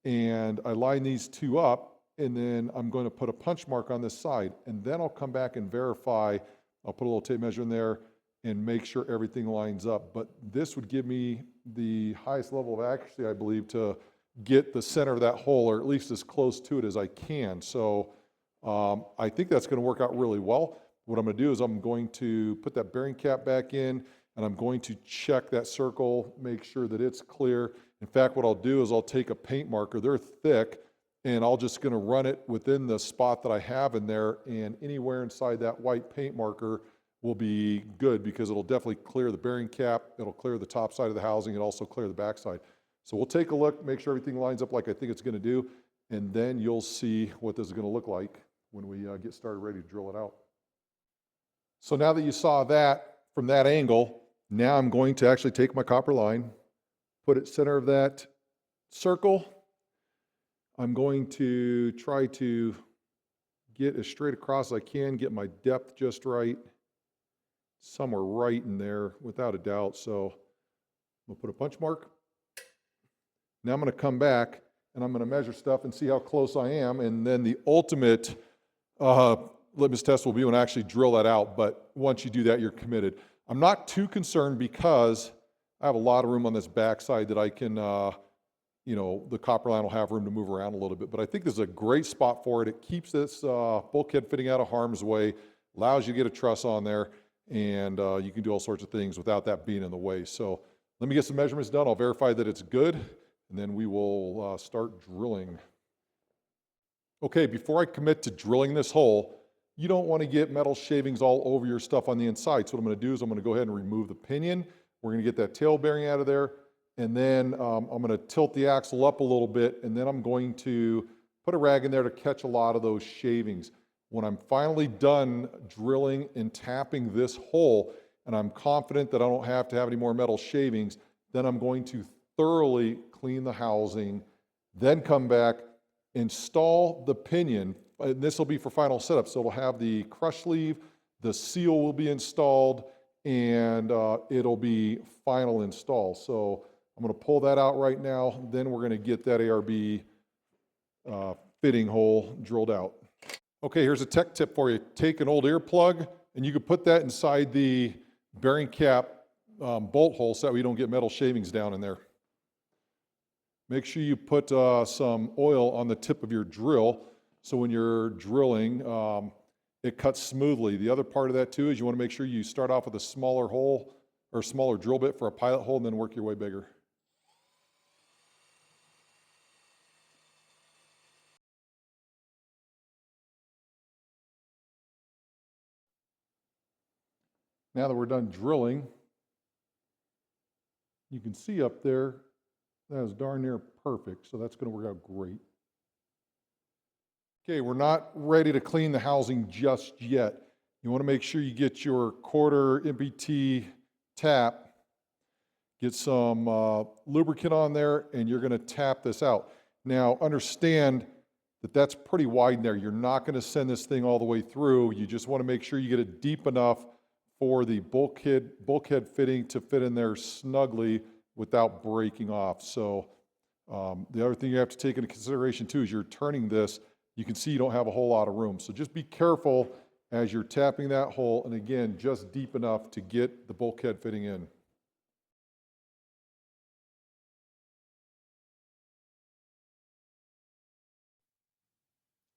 And I lined these two up. And then I'm going to put a punch mark on this side, and then I'll come back and verify. I'll put a little tape measure in there and make sure everything lines up. But this would give me the highest level of accuracy, I believe, to get the center of that hole, or at least as close to it as I can. So I think that's going to work out really well. What I'm going to do is I'm going to put that bearing cap back in, and I'm going to check that circle, make sure that it's clear. In fact, what I'll do is I'll take a paint marker. They're thick. And I'm just going to run it within the spot that I have in there, and anywhere inside that white paint marker will be good because it'll definitely clear the bearing cap, it'll clear the top side of the housing, and also clear the back side. So we'll take a look, make sure everything lines up like I think it's going to do, and then you'll see what this is going to look like when we get started ready to drill it out. So now that you saw that from that angle, now I'm going to actually take my copper line, put it center of that circle. I'm going to try to get as straight across as I can, get my depth just right, somewhere right in there without a doubt. So I'm going to put a punch mark. Now I'm going to come back and I'm going to measure stuff and see how close I am. And then the ultimate litmus test will be when I actually drill that out, but once you do that, you're committed. I'm not too concerned because I have a lot of room on this backside that I can, the copper line will have room to move around a little bit, but I think this is a great spot for it. It keeps this bulkhead fitting out of harm's way, allows you to get a truss on there, and you can do all sorts of things without that being in the way. So let me get some measurements done. I'll verify that it's good, and then we will start drilling. Okay, before I commit to drilling this hole, you don't want to get metal shavings all over your stuff on the inside. So what I'm going to do is I'm going to go ahead and remove the pinion. We're going to get that tail bearing out of there. And then I'm going to tilt the axle up a little bit. And then I'm going to put a rag in there to catch a lot of those shavings. When I'm finally done drilling and tapping this hole, and I'm confident that I don't have to have any more metal shavings, then I'm going to thoroughly clean the housing, then come back, install the pinion, and this will be for final setup. So it'll have the crush sleeve, the seal will be installed, and it'll be final install. So I'm going to pull that out right now. Then we're going to get that ARB fitting hole drilled out. Okay, here's a tech tip for you. Take an old earplug, and you can put that inside the bearing cap bolt hole so that we don't get metal shavings down in there. Make sure you put some oil on the tip of your drill so when you're drilling, it cuts smoothly. The other part of that too is you want to make sure you start off with a smaller hole or smaller drill bit for a pilot hole and then work your way bigger. Now that we're done drilling, you can see up there, that is darn near perfect, so that's going to work out great. Okay, we're not ready to clean the housing just yet. You want to make sure you get your quarter MPT tap, get some lubricant on there, and you're going to tap this out. Now, understand that that's pretty wide in there. You're not going to send this thing all the way through. You just want to make sure you get it deep enough for the bulkhead fitting to fit in there snugly without breaking off. So the other thing you have to take into consideration too is you're turning this, you can see you don't have a whole lot of room. So just be careful as you're tapping that hole, and again, just deep enough to get the bulkhead fitting in.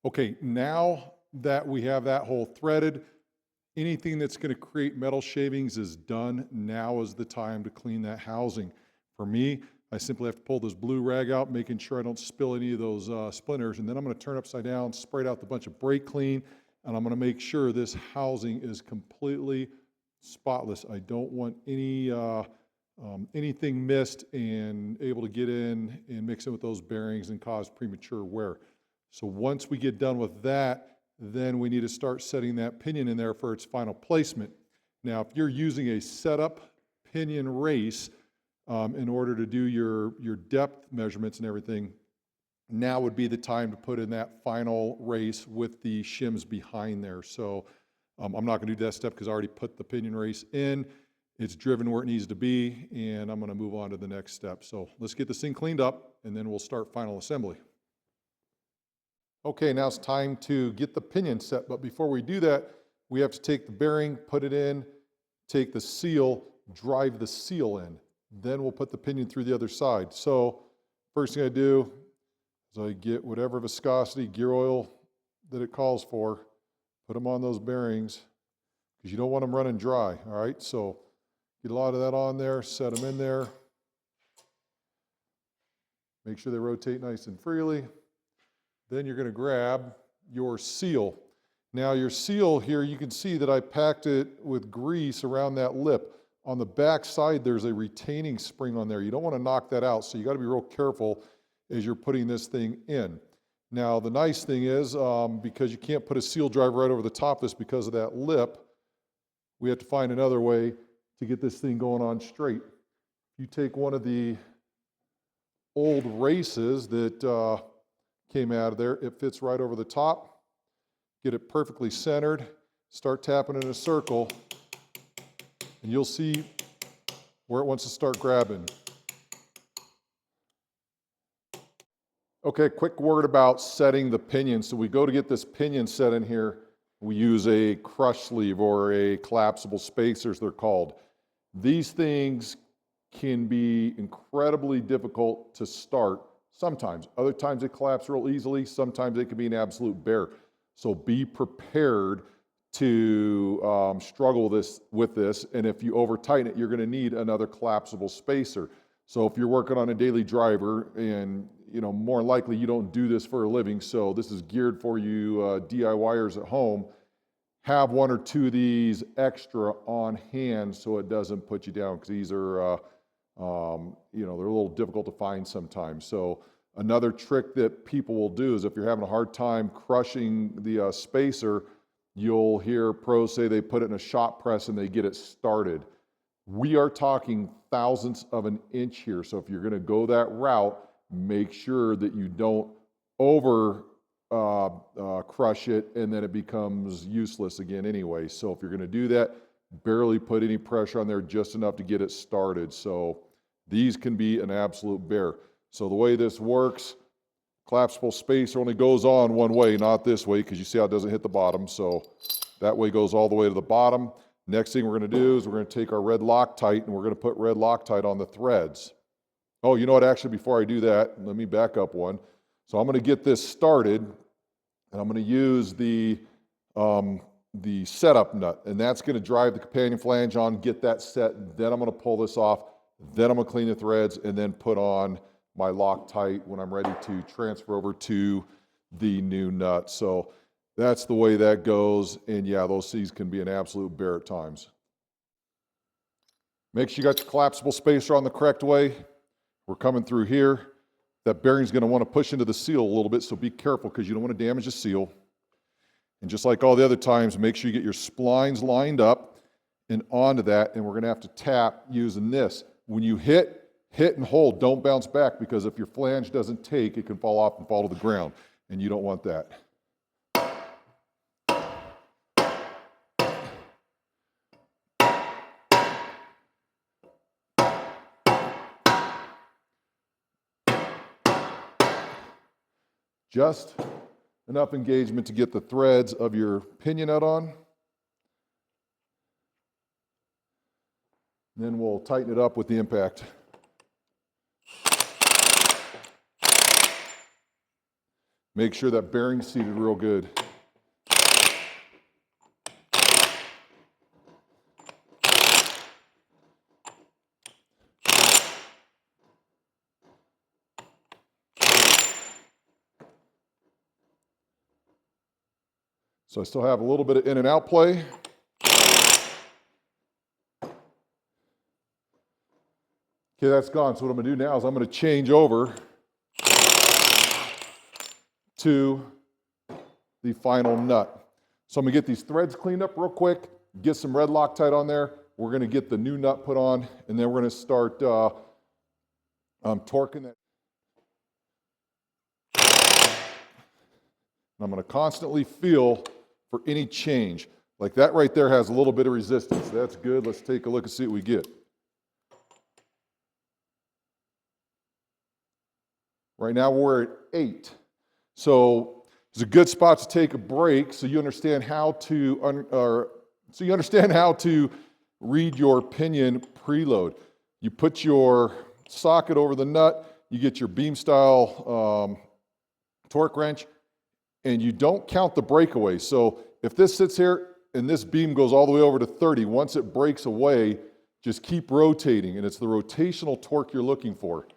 Okay, now that we have that hole threaded, anything that's going to create metal shavings is done. Now is the time to clean that housing. For me, I simply have to pull this blue rag out, making sure I don't spill any of those splinters, and then I'm going to turn upside down, spray out the bunch of brake clean, and I'm going to make sure this housing is completely spotless. I don't want any anything missed and able to get in and mix in with those bearings and cause premature wear. So once we get done with that, then we need to start setting that pinion in there for its final placement. Now, if you're using a setup pinion race in order to do your depth measurements and everything, now would be the time to put in that final race with the shims behind there. So I'm not going to do that step because I already put the pinion race in. It's driven where it needs to be, and I'm going to move on to the next step. So let's get this thing cleaned up, and then we'll start final assembly. Okay, now it's time to get the pinion set, but before we do that, we have to take the bearing, put it in, take the seal, drive the seal in. Then we'll put the pinion through the other side. So first thing I do is I get whatever viscosity gear oil that it calls for, put them on those bearings, because you don't want them running dry, all right? So get a lot of that on there, set them in there. Make sure they rotate nice and freely. Then you're going to grab your seal. Now your seal here, you can see that I packed it with grease around that lip. On the back side, there's a retaining spring on there. You don't want to knock that out, so you got to be real careful as you're putting this thing in. Now the nice thing is, because you can't put a seal driver right over the top of this because of that lip, we have to find another way to get this thing going on straight. You take one of the old races that came out of there, it fits right over the top. Get it perfectly centered, start tapping in a circle, and you'll see where it wants to start grabbing. Okay, quick word about setting the pinion. So we go to get this pinion set in here. We use a crush sleeve or a collapsible spacer, as they're called. These things can be incredibly difficult to start sometimes. Other times they collapse real easily. Sometimes they can be an absolute bear. So be prepared to struggle with this. And if you over tighten it, you're going to need another collapsible spacer. So if you're working on a daily driver, and more likely you don't do this for a living, so this is geared for you DIYers at home, have one or two of these extra on hand so it doesn't put you down, because these are they're a little difficult to find sometimes. So another trick that people will do is if you're having a hard time crushing the spacer, you'll hear pros say they put it in a shop press and they get it started. We are talking thousandths of an inch here. So if you're going to go that route, make sure that you don't over crush it and then it becomes useless again anyway. So if you're going to do that, barely put any pressure on there, just enough to get it started. So these can be an absolute bear. So the way this works, collapsible spacer only goes on one way, not this way, because you see how it doesn't hit the bottom. So that way goes all the way to the bottom. Next thing we're going to do is we're going to take our red Loctite and we're going to put red Loctite on the threads. Oh, you know what? Actually, before I do that, let me back up one. So I'm going to get this started, and I'm going to use the setup nut, and that's going to drive the companion flange on, get that set. Then I'm going to pull this off. Then I'm going to clean the threads and then put on my Loctite when I'm ready to transfer over to the new nut. So that's the way that goes. And yeah, those C's can be an absolute bear at times. Make sure you got your collapsible spacer on the correct way. We're coming through here. That bearing's going to want to push into the seal a little bit, so be careful because you don't want to damage the seal. And just like all the other times, make sure you get your splines lined up and onto that, and we're going to have to tap using this. When you hit and hold, don't bounce back, because if your flange doesn't take, it can fall off and fall to the ground, and you don't want that. Just enough engagement to get the threads of your pinion nut on. And then we'll tighten it up with the impact. Make sure that bearing's seated real good. So I still have a little bit of in and out play. Okay, that's gone. So what I'm going to do now is I'm going to change over to the final nut. So I'm going to get these threads cleaned up real quick, get some red Loctite on there. We're going to get the new nut put on, and then we're going to start torquing that. And I'm going to constantly feel for any change. Like that right there has a little bit of resistance. That's good. Let's take a look and see what we get. Right now we're at 8. So it's a good spot to take a break so you understand how to read your pinion preload. You put your socket over the nut, you get your beam style torque wrench, and you don't count the breakaway. So if this sits here and this beam goes all the way over to 30, once it breaks away, just keep rotating, and it's the rotational torque you're looking for.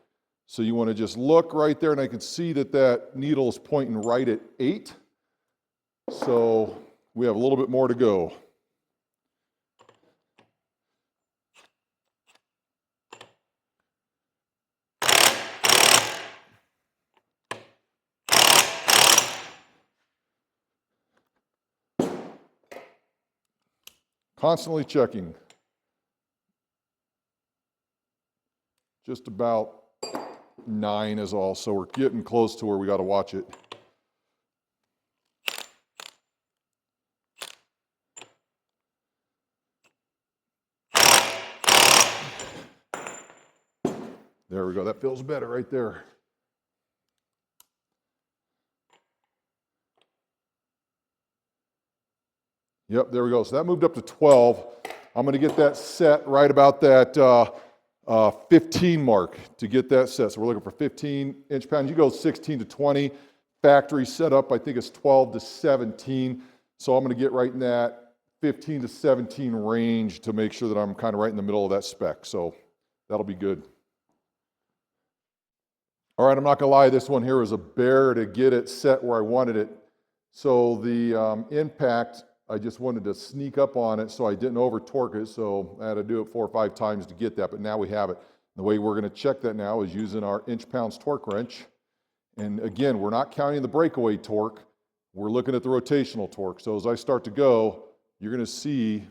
So you want to just look right there, and I can see that that needle is pointing right at 8. So we have a little bit more to go. Constantly checking. Just about 9 is all, so we're getting close to where we got to watch it. There we go. That feels better right there. Yep, there we go. So that moved up to 12. I'm going to get that set right about that 15 mark to get that set. So we're looking for 15 inch-pounds. You go 16 to 20. Factory setup, I think it's 12 to 17. So I'm going to get right in that 15 to 17 range to make sure that I'm kind of right in the middle of that spec. So that'll be good. All right, I'm not going to lie, this one here was a bear to get it set where I wanted it. So the impact, I just wanted to sneak up on it so I didn't over torque it, so I had to do it 4 or 5 times to get that, but now we have it. The way we're going to check that now is using our inch-pounds torque wrench. And again, we're not counting the breakaway torque, we're looking at the rotational torque. So as I start to go, you're going to see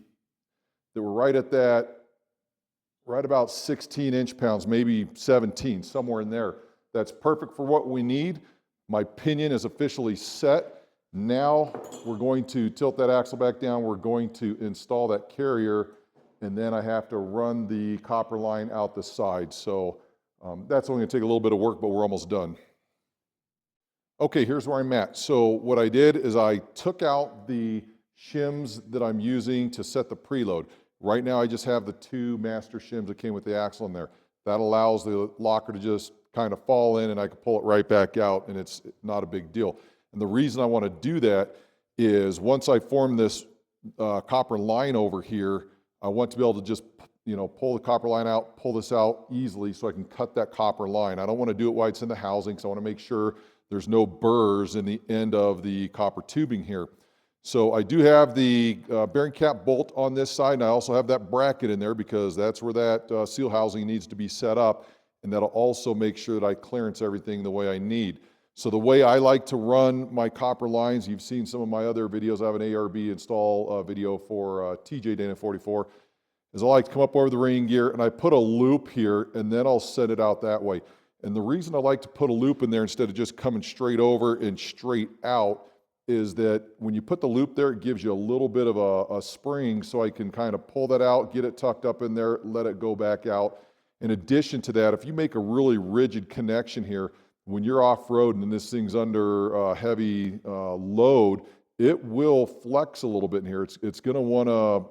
that we're right at that, right about 16 inch-pounds, maybe 17, somewhere in there. That's perfect for what we need. My pinion is officially set. Now we're going to tilt that axle back down. We're going to install that carrier, and then I have to run the copper line out the side. So that's only going to take a little bit of work, but we're almost done. Okay, here's where I'm at. So what I did is I took out the shims that I'm using to set the preload. Right now I just have the 2 master shims that came with the axle in there. That allows the locker to just kind of fall in and I can pull it right back out, and it's not a big deal. And the reason I want to do that is once I form this copper line over here, I want to be able to just, pull the copper line out, pull this out easily so I can cut that copper line. I don't want to do it while it's in the housing, because I want to make sure there's no burrs in the end of the copper tubing here. So I do have the bearing cap bolt on this side, and I also have that bracket in there because that's where that seal housing needs to be set up. And that'll also make sure that I clearance everything the way I need. So the way I like to run my copper lines, you've seen some of my other videos, I have an ARB install video for TJ Dana 44, is I like to come up over the ring gear and I put a loop here and then I'll set it out that way. And the reason I like to put a loop in there instead of just coming straight over and straight out is that when you put the loop there, it gives you a little bit of a spring so I can kind of pull that out, get it tucked up in there, let it go back out. In addition to that, if you make a really rigid connection here, when you're off-road and this thing's under heavy load, it will flex a little bit in here. It's going to want to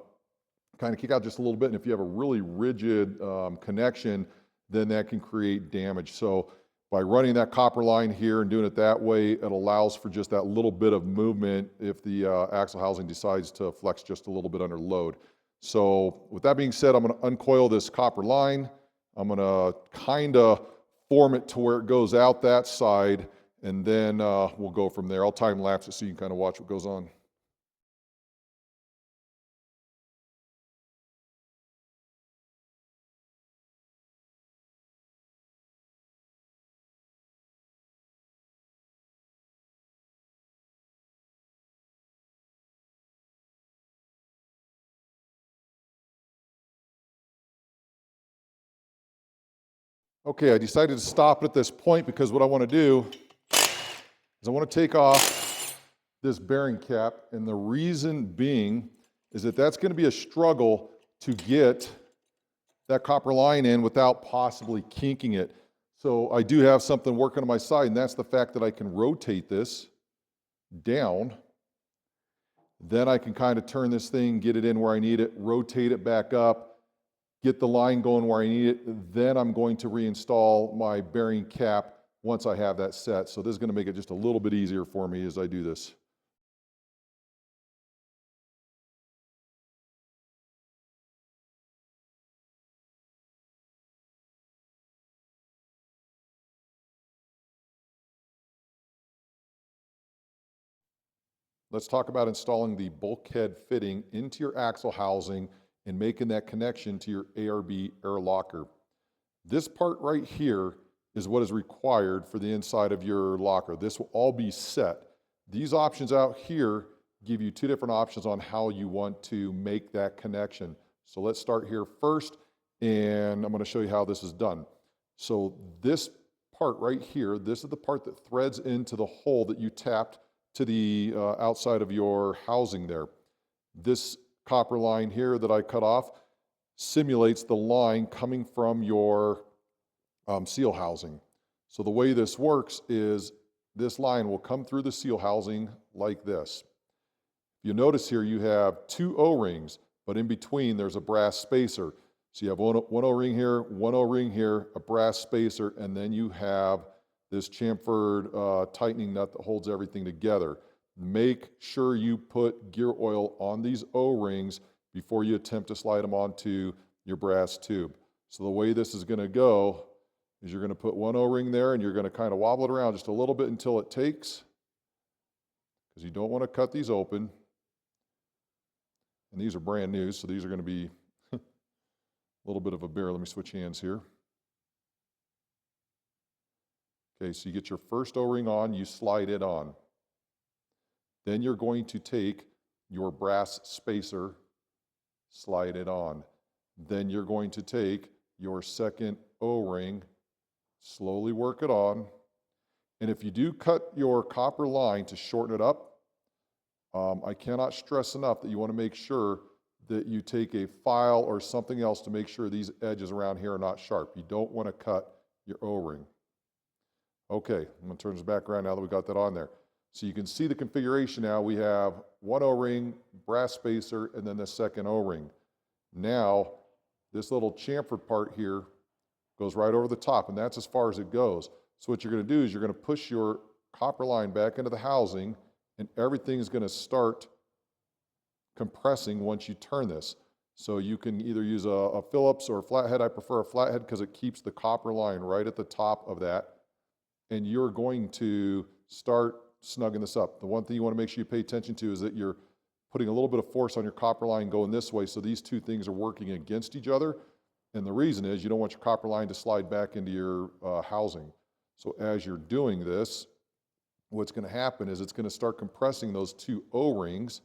kind of kick out just a little bit, and if you have a really rigid connection, then that can create damage. So by running that copper line here and doing it that way, it allows for just that little bit of movement if the axle housing decides to flex just a little bit under load. So with that being said, I'm going to uncoil this copper line. I'm going to kind of form it to where it goes out that side, and then we'll go from there. I'll time lapse it so you can kind of watch what goes on. Okay, I decided to stop at this point because what I want to do is I want to take off this bearing cap, and the reason being is that that's going to be a struggle to get that copper line in without possibly kinking it. So I do have something working on my side, and that's the fact that I can rotate this down. Then I can kind of turn this thing, get it in where I need it, rotate it back up, get the line going where I need it. Then I'm going to reinstall my bearing cap once I have that set. So this is going to make it just a little bit easier for me as I do this. Let's talk about installing the bulkhead fitting into your axle housing and making that connection to your ARB air locker. This part right here is what is required for the inside of your locker. This will all be set. These options out here give you 2 different options on how you want to make that connection. So let's start here first, and I'm going to show you how this is done. So this part right here, this is the part that threads into the hole that you tapped to the outside of your housing there. This copper line here that I cut off simulates the line coming from your seal housing. So the way this works is this line will come through the seal housing like this. If you notice here, you have two O-rings, but in between there's a brass spacer. So you have one O-ring here, one O-ring here, a brass spacer, and then you have this chamfered tightening nut that holds everything together. Make sure you put gear oil on these O-rings before you attempt to slide them onto your brass tube. So the way this is going to go is you're going to put one O-ring there and you're going to kind of wobble it around just a little bit until it takes, because you don't want to cut these open. And these are brand new, so these are going to be a little bit of a bear. Let me switch hands here. Okay, so you get your first O-ring on, you slide it on. Then you're going to take your brass spacer, slide it on. Then you're going to take your second O-ring, slowly work it on. And if you do cut your copper line to shorten it up, I cannot stress enough that you want to make sure that you take a file or something else to make sure these edges around here are not sharp. You don't want to cut your O-ring. Okay, I'm going to turn this back around now that we got that on there. So you can see the configuration now. We have one O-ring, brass spacer, and then the second O-ring. Now, this little chamfered part here goes right over the top, and that's as far as it goes. So what you're going to do is you're going to push your copper line back into the housing, and everything is going to start compressing once you turn this. So you can either use a Phillips or a flathead. I prefer a flathead because it keeps the copper line right at the top of that. And you're going to start snugging this up. The one thing you want to make sure you pay attention to is that you're putting a little bit of force on your copper line going this way, so these two things are working against each other. And the reason is you don't want your copper line to slide back into your housing. So as you're doing this, what's going to happen is it's going to start compressing those two O-rings,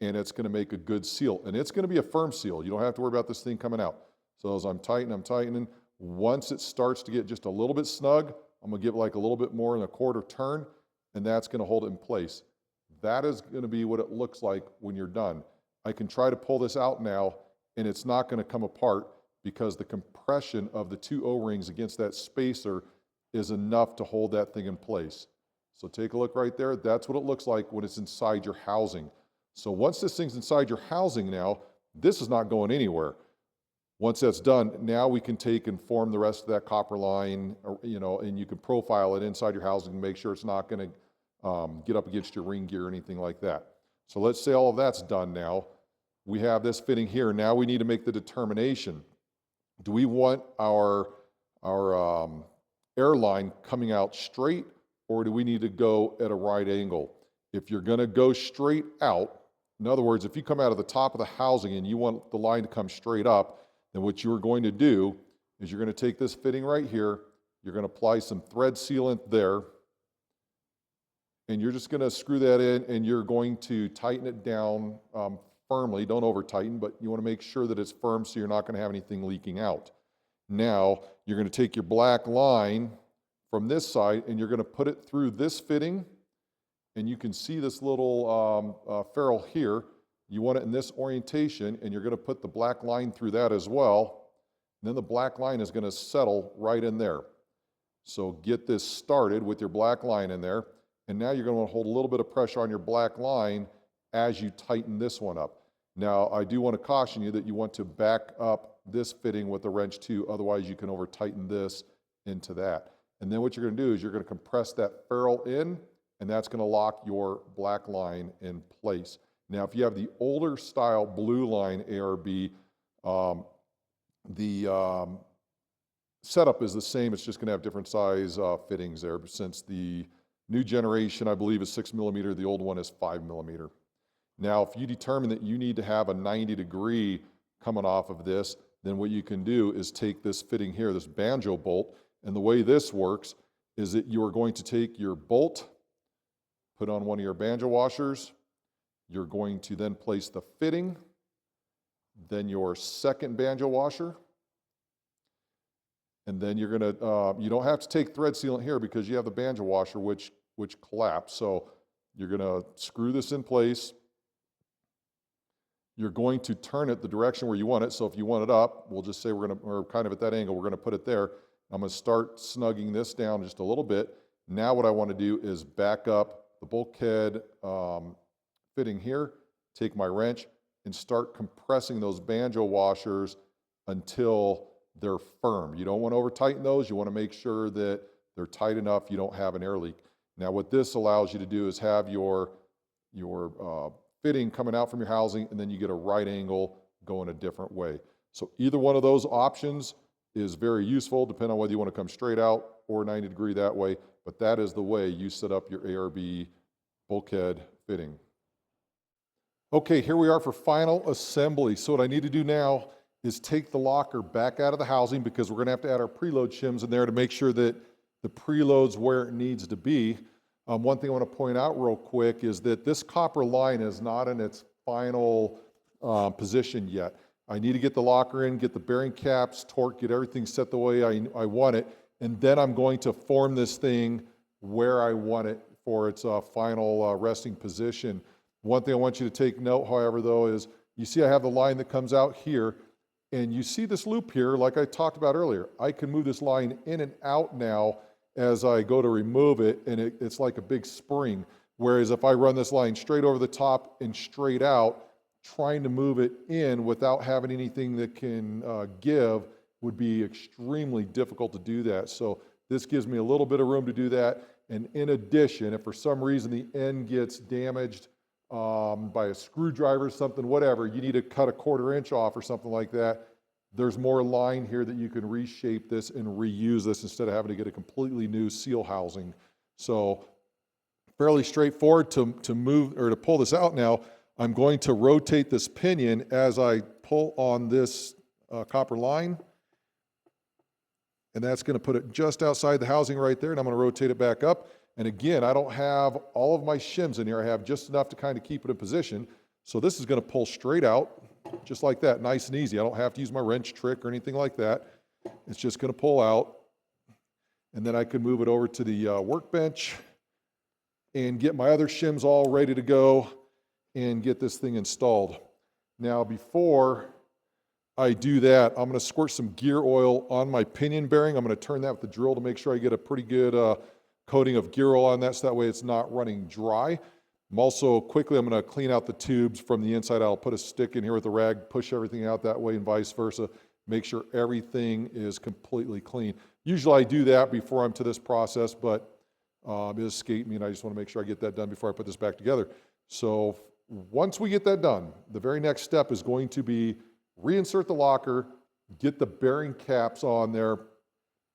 and it's going to make a good seal. And it's going to be a firm seal. You don't have to worry about this thing coming out. So as I'm tightening. Once it starts to get just a little bit snug, I'm going to give it like a little bit more in a quarter turn, and that's going to hold it in place. That is going to be what it looks like when you're done. I can try to pull this out now, and it's not going to come apart because the compression of the two O-rings against that spacer is enough to hold that thing in place. So take a look right there. That's what it looks like when it's inside your housing. So once this thing's inside your housing now, this is not going anywhere. Once that's done, now we can take and form the rest of that copper line, and you can profile it inside your housing and make sure it's not going to get up against your ring gear or anything like that. So let's say all of that's done now. We have this fitting here. Now we need to make the determination. Do we want our airline coming out straight, or do we need to go at a right angle? If you're going to go straight out, in other words, if you come out of the top of the housing and you want the line to come straight up, then what you're going to do is you're going to take this fitting right here, you're going to apply some thread sealant there, and you're just going to screw that in, and you're going to tighten it down firmly. Don't over tighten, but you want to make sure that it's firm so you're not going to have anything leaking out. Now, you're going to take your black line from this side, and you're going to put it through this fitting, and you can see this little ferrule here. You want it in this orientation, and you're going to put the black line through that as well. And then the black line is going to settle right in there. So get this started with your black line in there, and now you're going to want to hold a little bit of pressure on your black line as you tighten this one up. Now, I do want to caution you that you want to back up this fitting with the wrench too, otherwise you can over tighten this into that. And then what you're going to do is you're going to compress that ferrule in, and that's going to lock your black line in place. Now, if you have the older style blue line ARB, the setup is the same. It's just going to have different size fittings there. But since the new generation, I believe, is 6 millimeter, the old one is 5 millimeter. Now, if you determine that you need to have a 90-degree coming off of this, then what you can do is take this fitting here, this banjo bolt, and the way this works is that you are going to take your bolt, put on one of your banjo washers. You're going to then place the fitting, then your second banjo washer, and then you're going to, you don't have to take thread sealant here because you have the banjo washer which collapsed. So you're going to screw this in place. You're going to turn it the direction where you want it. So if you want it up, we'll just say we're kind of at that angle, we're going to put it there. I'm going to start snugging this down just a little bit. Now what I want to do is back up the the bulkhead fitting here, take my wrench and start compressing those banjo washers until they're firm. You don't want to over tighten those. You want to make sure that they're tight enough you don't have an air leak. Now what this allows you to do is have your fitting coming out from your housing, and then you get a right angle going a different way. So either one of those options is very useful, depending on whether you want to come straight out or 90 degree that way, but that is the way you set up your ARB bulkhead fitting. Okay, here we are for final assembly. So what I need to do now is take the locker back out of the housing, because we're going to have to add our preload shims in there to make sure that the preload's where it needs to be. One thing I want to point out real quick is that this copper line is not in its final position yet. I need to get the locker in, get the bearing caps, torque, get everything set the way I want it, and then I'm going to form this thing where I want it for its final resting position. One thing I want you to take note, however, though, is you see I have the line that comes out here, and you see this loop here, like I talked about earlier. I can move this line in and out now as I go to remove it, and it's like a big spring. Whereas if I run this line straight over the top and straight out, trying to move it in without having anything that can give would be extremely difficult to do that. So this gives me a little bit of room to do that. And in addition, if for some reason the end gets damaged by a screwdriver or something, whatever, you need to cut a 1/4 inch off or something like that, there's more line here that you can reshape this and reuse this instead of having to get a completely new seal housing. So fairly straightforward to move or to pull this out now. I'm going to rotate this pinion as I pull on this copper line, and that's going to put it just outside the housing right there, and I'm going to rotate it back up. And again, I don't have all of my shims in here. I have just enough to kind of keep it in position. So this is going to pull straight out, just like that, nice and easy. I don't have to use my wrench trick or anything like that. It's just going to pull out. And then I can move it over to the workbench and get my other shims all ready to go and get this thing installed. Now, before I do that, I'm going to squirt some gear oil on my pinion bearing. I'm going to turn that with the drill to make sure I get a pretty good coating of gear oil on that, so that way it's not running dry. I'm also I'm going to clean out the tubes from the inside out. I'll put a stick in here with a rag, push everything out that way and vice versa. Make sure everything is completely clean. Usually I do that before I'm to this process, but it escaped me, and I just want to make sure I get that done before I put this back together. So once we get that done, the very next step is going to be reinsert the locker, get the bearing caps on there,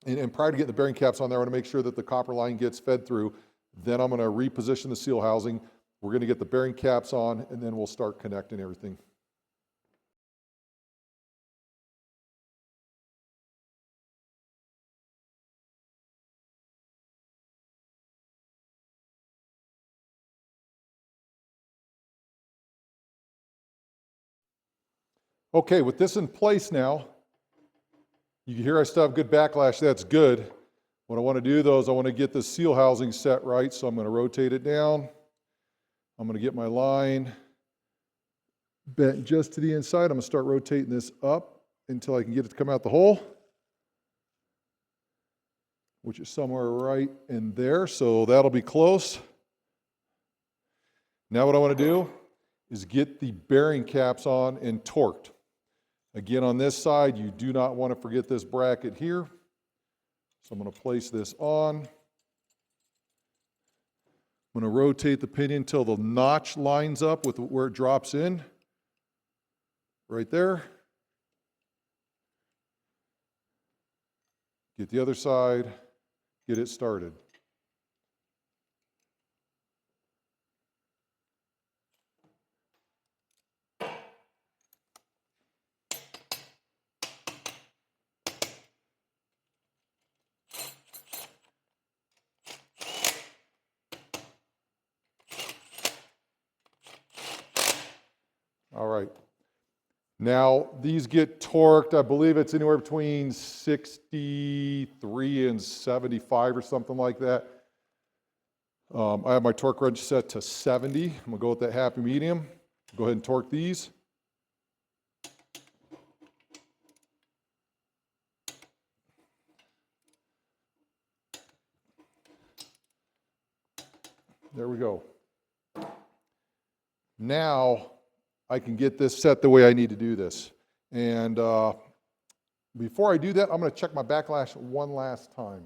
and prior to getting the bearing caps on there, I want to make sure that the copper line gets fed through. Then I'm going to reposition the seal housing. We're going to get the bearing caps on, and then we'll start connecting everything. Okay, with this in place now, you can hear I still have good backlash. That's good. What I want to do, though, is I want to get the seal housing set right, so I'm going to rotate it down. I'm going to get my line bent just to the inside. I'm going to start rotating this up until I can get it to come out the hole, which is somewhere right in there, so that'll be close. Now what I want to do is get the bearing caps on and torqued. Again, on this side, you do not want to forget this bracket here. So I'm going to place this on. I'm going to rotate the pinion until the notch lines up with where it drops in. Right there. Get the other side, get it started. All right. Now, these get torqued, I believe it's anywhere between 63 and 75 or something like that. I have my torque wrench set to 70. I'm going to go with that happy medium. Go ahead and torque these. There we go. Now I can get this set the way I need to do this. And before I do that, I'm going to check my backlash one last time.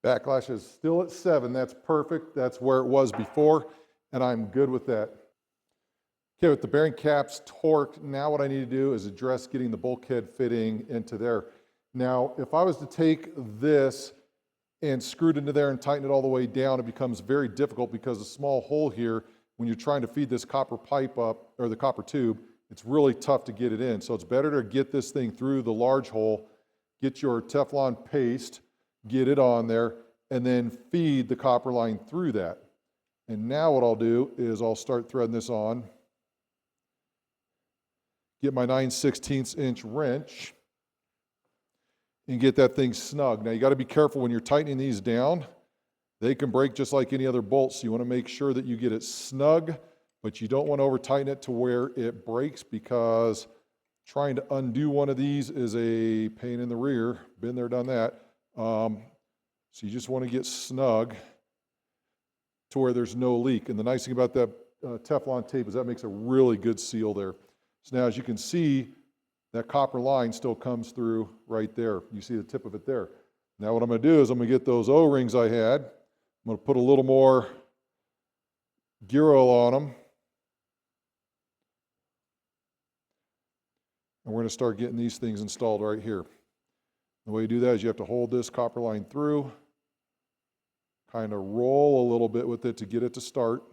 Backlash is still at 7. That's perfect. That's where it was before, and I'm good with that. Okay, with the bearing caps torqued, now what I need to do is address getting the bulkhead fitting into there. Now, if I was to take this and screw it into there and tighten it all the way down, it becomes very difficult because the small hole here, when you're trying to feed this copper pipe up, or the copper tube, it's really tough to get it in. So it's better to get this thing through the large hole, get your Teflon paste, get it on there, and then feed the copper line through that. And now what I'll do is I'll start threading this on, get my 9/16 inch wrench, and get that thing snug. Now you got to be careful when you're tightening these down. They can break just like any other bolts. So you want to make sure that you get it snug, but you don't want to over tighten it to where it breaks, because trying to undo one of these is a pain in the rear. Been there, done that. So you just want to get snug to where there's no leak. And the nice thing about that Teflon tape is that makes a really good seal there. So now as you can see, that copper line still comes through right there. You see the tip of it there. Now what I'm going to do is I'm going to get those O-rings I had. I'm going to put a little more gear oil on them. And we're going to start getting these things installed right here. The way you do that is you have to hold this copper line through, kind of roll a little bit with it to get it to start.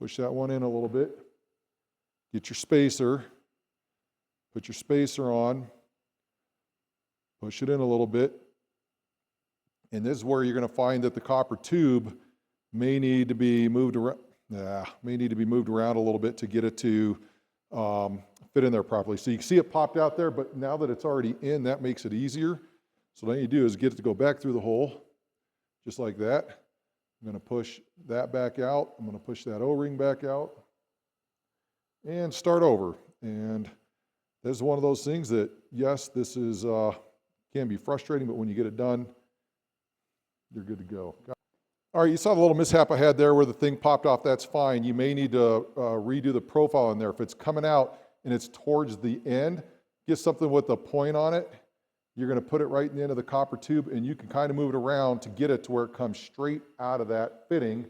Push that one in a little bit. Get your spacer. Put your spacer on. Push it in a little bit. And this is where you're going to find that the copper tube may need to be moved around. May need to be moved around a little bit to get it to fit in there properly. So you can see it popped out there, but now that it's already in, that makes it easier. So what you do is get it to go back through the hole, just like that. I'm going to push that back out. I'm going to push that O-ring back out and start over. And this is one of those things that, yes, this is can be frustrating, but when you get it done, you're good to go. All right, you saw the little mishap I had there where the thing popped off. That's fine. You may need to redo the profile in there. If it's coming out and it's towards the end, get something with a point on it. You're going to put it right in the end of the copper tube, and you can kind of move it around to get it to where it comes straight out of that fitting,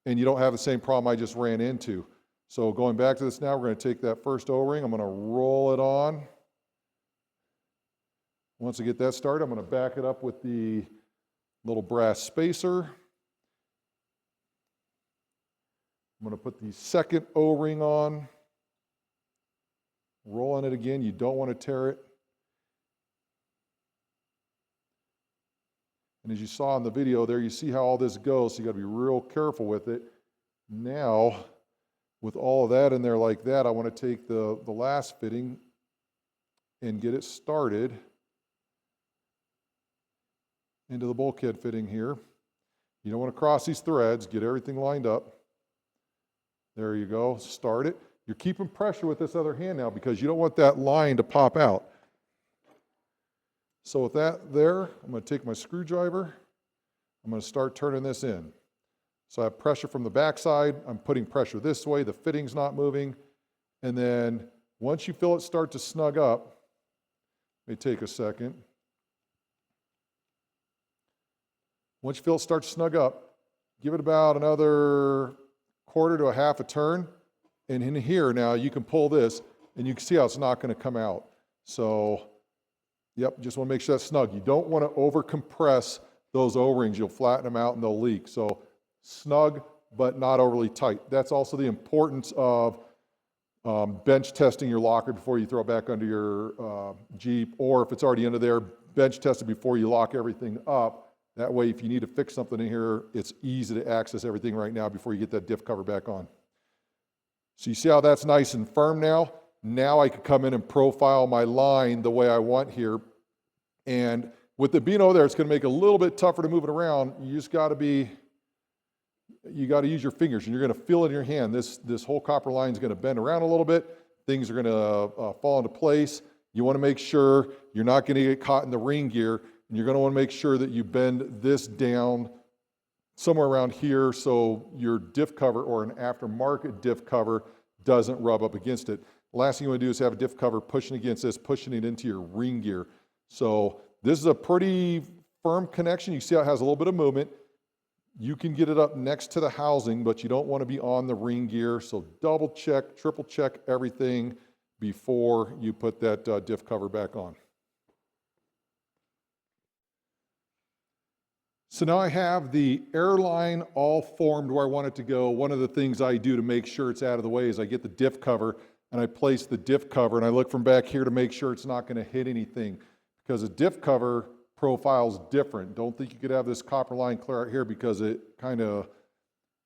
and you don't have the same problem I just ran into. So going back to this now, we're going to take that first O-ring. I'm going to roll it on. Once I get that started, I'm going to back it up with the little brass spacer. I'm going to put the second O-ring on. Roll on it again. You don't want to tear it. And as you saw in the video there, you see how all this goes, so you got to be real careful with it. Now, with all of that in there like that, I want to take the last fitting and get it started into the bulkhead fitting here. You don't want to cross these threads. Get everything lined up. There you go. Start it. You're keeping pressure with this other hand now because you don't want that line to pop out. So with that there, I'm going to take my screwdriver. I'm going to start turning this in. So I have pressure from the backside. I'm putting pressure this way. The fitting's not moving. And then once you feel it start to snug up, it may take a second. Once you feel it start to snug up, give it about another quarter to a half a turn. And in here now, you can pull this, and you can see how it's not going to come out. So, yep, just want to make sure that's snug. You don't want to over-compress those O-rings. You'll flatten them out and they'll leak. So snug, but not overly tight. That's also the importance of bench testing your locker before you throw it back under your Jeep, or if it's already under there, bench test it before you lock everything up. That way, if you need to fix something in here, it's easy to access everything right now before you get that diff cover back on. So you see how that's nice and firm now? Now I can come in and profile my line the way I want here. And with it being over there, it's going to make it a little bit tougher to move it around. You just got to use your fingers, and you're going to feel it in your hand. This whole copper line is going to bend around a little bit. things are going to fall into place. You want to make sure you're not going to get caught in the ring gear, and you're going to want to make sure that you bend this down somewhere around here so your diff cover or an aftermarket diff cover doesn't rub up against it. Last thing you want to do is have a diff cover pushing against this, pushing it into your ring gear. So this is a pretty firm connection. You see how it has a little bit of movement. You can get it up next to the housing, but you don't want to be on the ring gear. So double check, triple check everything before you put that diff cover back on. So now I have the airline all formed where I want it to go. One of the things I do to make sure it's out of the way is I get the diff cover and I place the diff cover and I look from back here to make sure it's not going to hit anything, because a diff cover profile is different. Don't think you could have this copper line clear out here because it kind of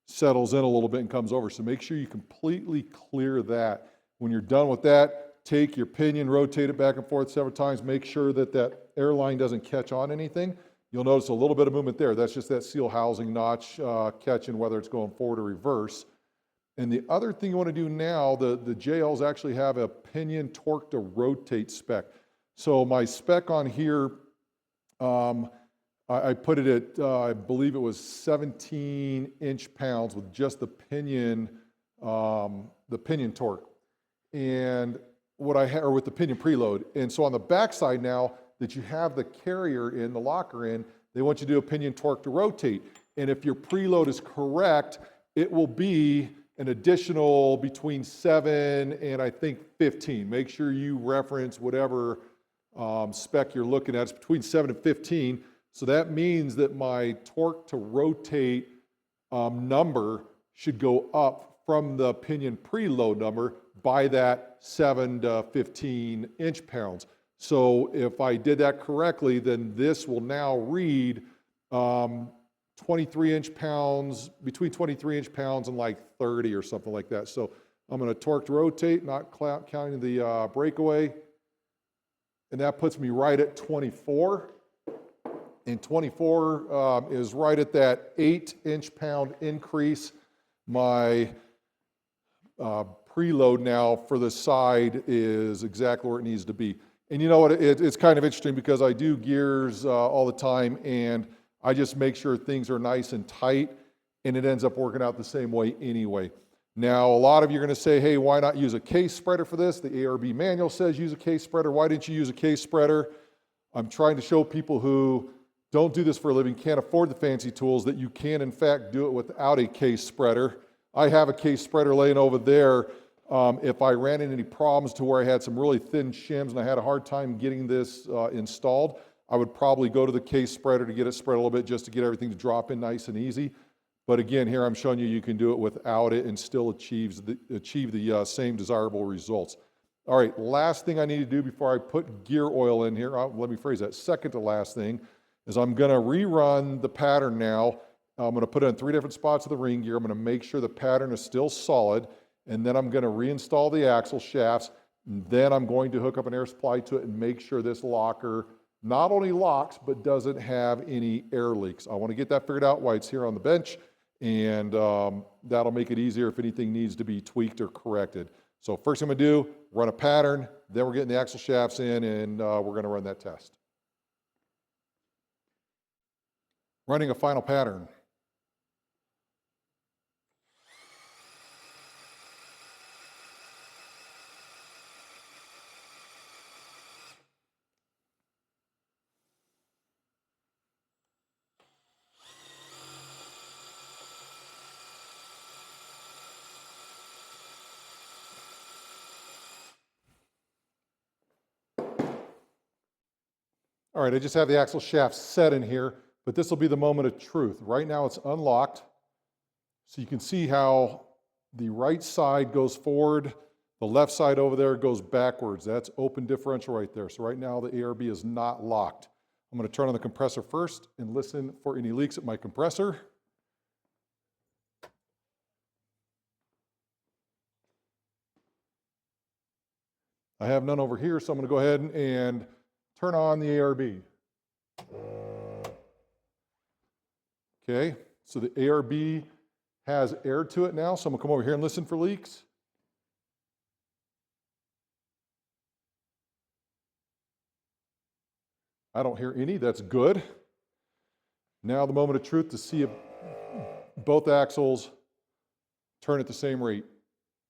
settles in a little bit and comes over. So make sure you completely clear that. When you're done with that, take your pinion, rotate it back and forth several times. Make sure that that airline doesn't catch on anything. You'll notice a little bit of movement there. That's just that seal housing notch catching whether it's going forward or reverse. And the other thing you want to do now, the JLs actually have a pinion torque to rotate spec. So my spec on here, I put it at, I believe it was 17 inch-pounds with just the pinion torque. And what I had, or with the pinion preload. And so on the backside now that you have the carrier in, the locker in, they want you to do a pinion torque to rotate. And if your preload is correct, it will be an additional between 7 and I think 15. Make sure you reference whatever spec you're looking at. It's between 7 and 15. So that means that my torque to rotate number should go up from the pinion preload number by that 7 to 15 inch-pounds. So if I did that correctly, then this will now read 23 inch-pounds, between 23 inch-pounds and like 30 or something like that. So I'm going to torque to rotate, not counting the breakaway. And that puts me right at 24. And 24 is right at that 8 inch-pound increase. My preload now for the side is exactly where it needs to be. And you know what, it's kind of interesting because I do gears all the time, and I just make sure things are nice and tight, and it ends up working out the same way anyway. Now, a lot of you are going to say, hey, why not use a case spreader for this? The ARB manual says use a case spreader. Why didn't you use a case spreader? I'm trying to show people who don't do this for a living, can't afford the fancy tools, that you can, in fact, do it without a case spreader. I have a case spreader laying over there. If I ran into any problems to where I had some really thin shims and I had a hard time getting this installed, I would probably go to the case spreader to get it spread a little bit just to get everything to drop in nice and easy. But again, here I'm showing you you can do it without it and still achieve the same desirable results. All right, last thing I need to do before I put gear oil in here, let me phrase that, second to last thing, is I'm going to rerun the pattern now. I'm going to put it in 3 different spots of the ring gear. I'm going to make sure the pattern is still solid, and then I'm going to reinstall the axle shafts. And then I'm going to hook up an air supply to it and make sure this locker not only locks, but doesn't have any air leaks. I want to get that figured out while it's here on the bench, and that'll make it easier if anything needs to be tweaked or corrected. So first thing I'm going to do, run a pattern, then we're getting the axle shafts in, and we're going to run that test. Running a final pattern. All right, I just have the axle shaft set in here, but this will be the moment of truth. Right now it's unlocked, so you can see how the right side goes forward, the left side over there goes backwards. That's open differential right there. So right now the ARB is not locked. I'm going to turn on the compressor first and listen for any leaks at my compressor. I have none over here, so I'm going to go ahead and turn on the ARB. Okay, so the ARB has air to it now, so I'm going to come over here and listen for leaks. I don't hear any. That's good. Now the moment of truth to see if both axles turn at the same rate.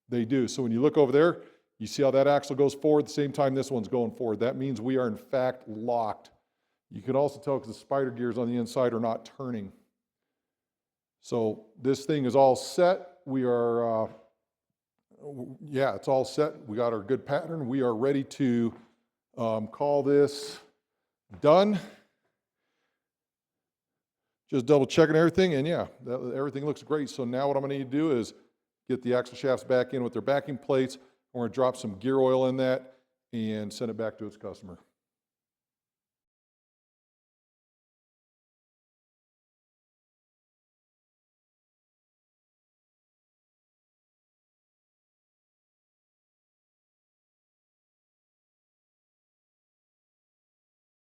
They do. So when you look over there, you see how that axle goes forward at the same time this one's going forward. That means we are in fact locked. You can also tell because the spider gears on the inside are not turning. So this thing is all set. We are, yeah, it's all set. We got our good pattern. We are ready to call this done. Just double checking everything, and yeah, everything looks great. So now what I'm going to need to do is get the axle shafts back in with their backing plates. We're going to drop some gear oil in that and send it back to its customer.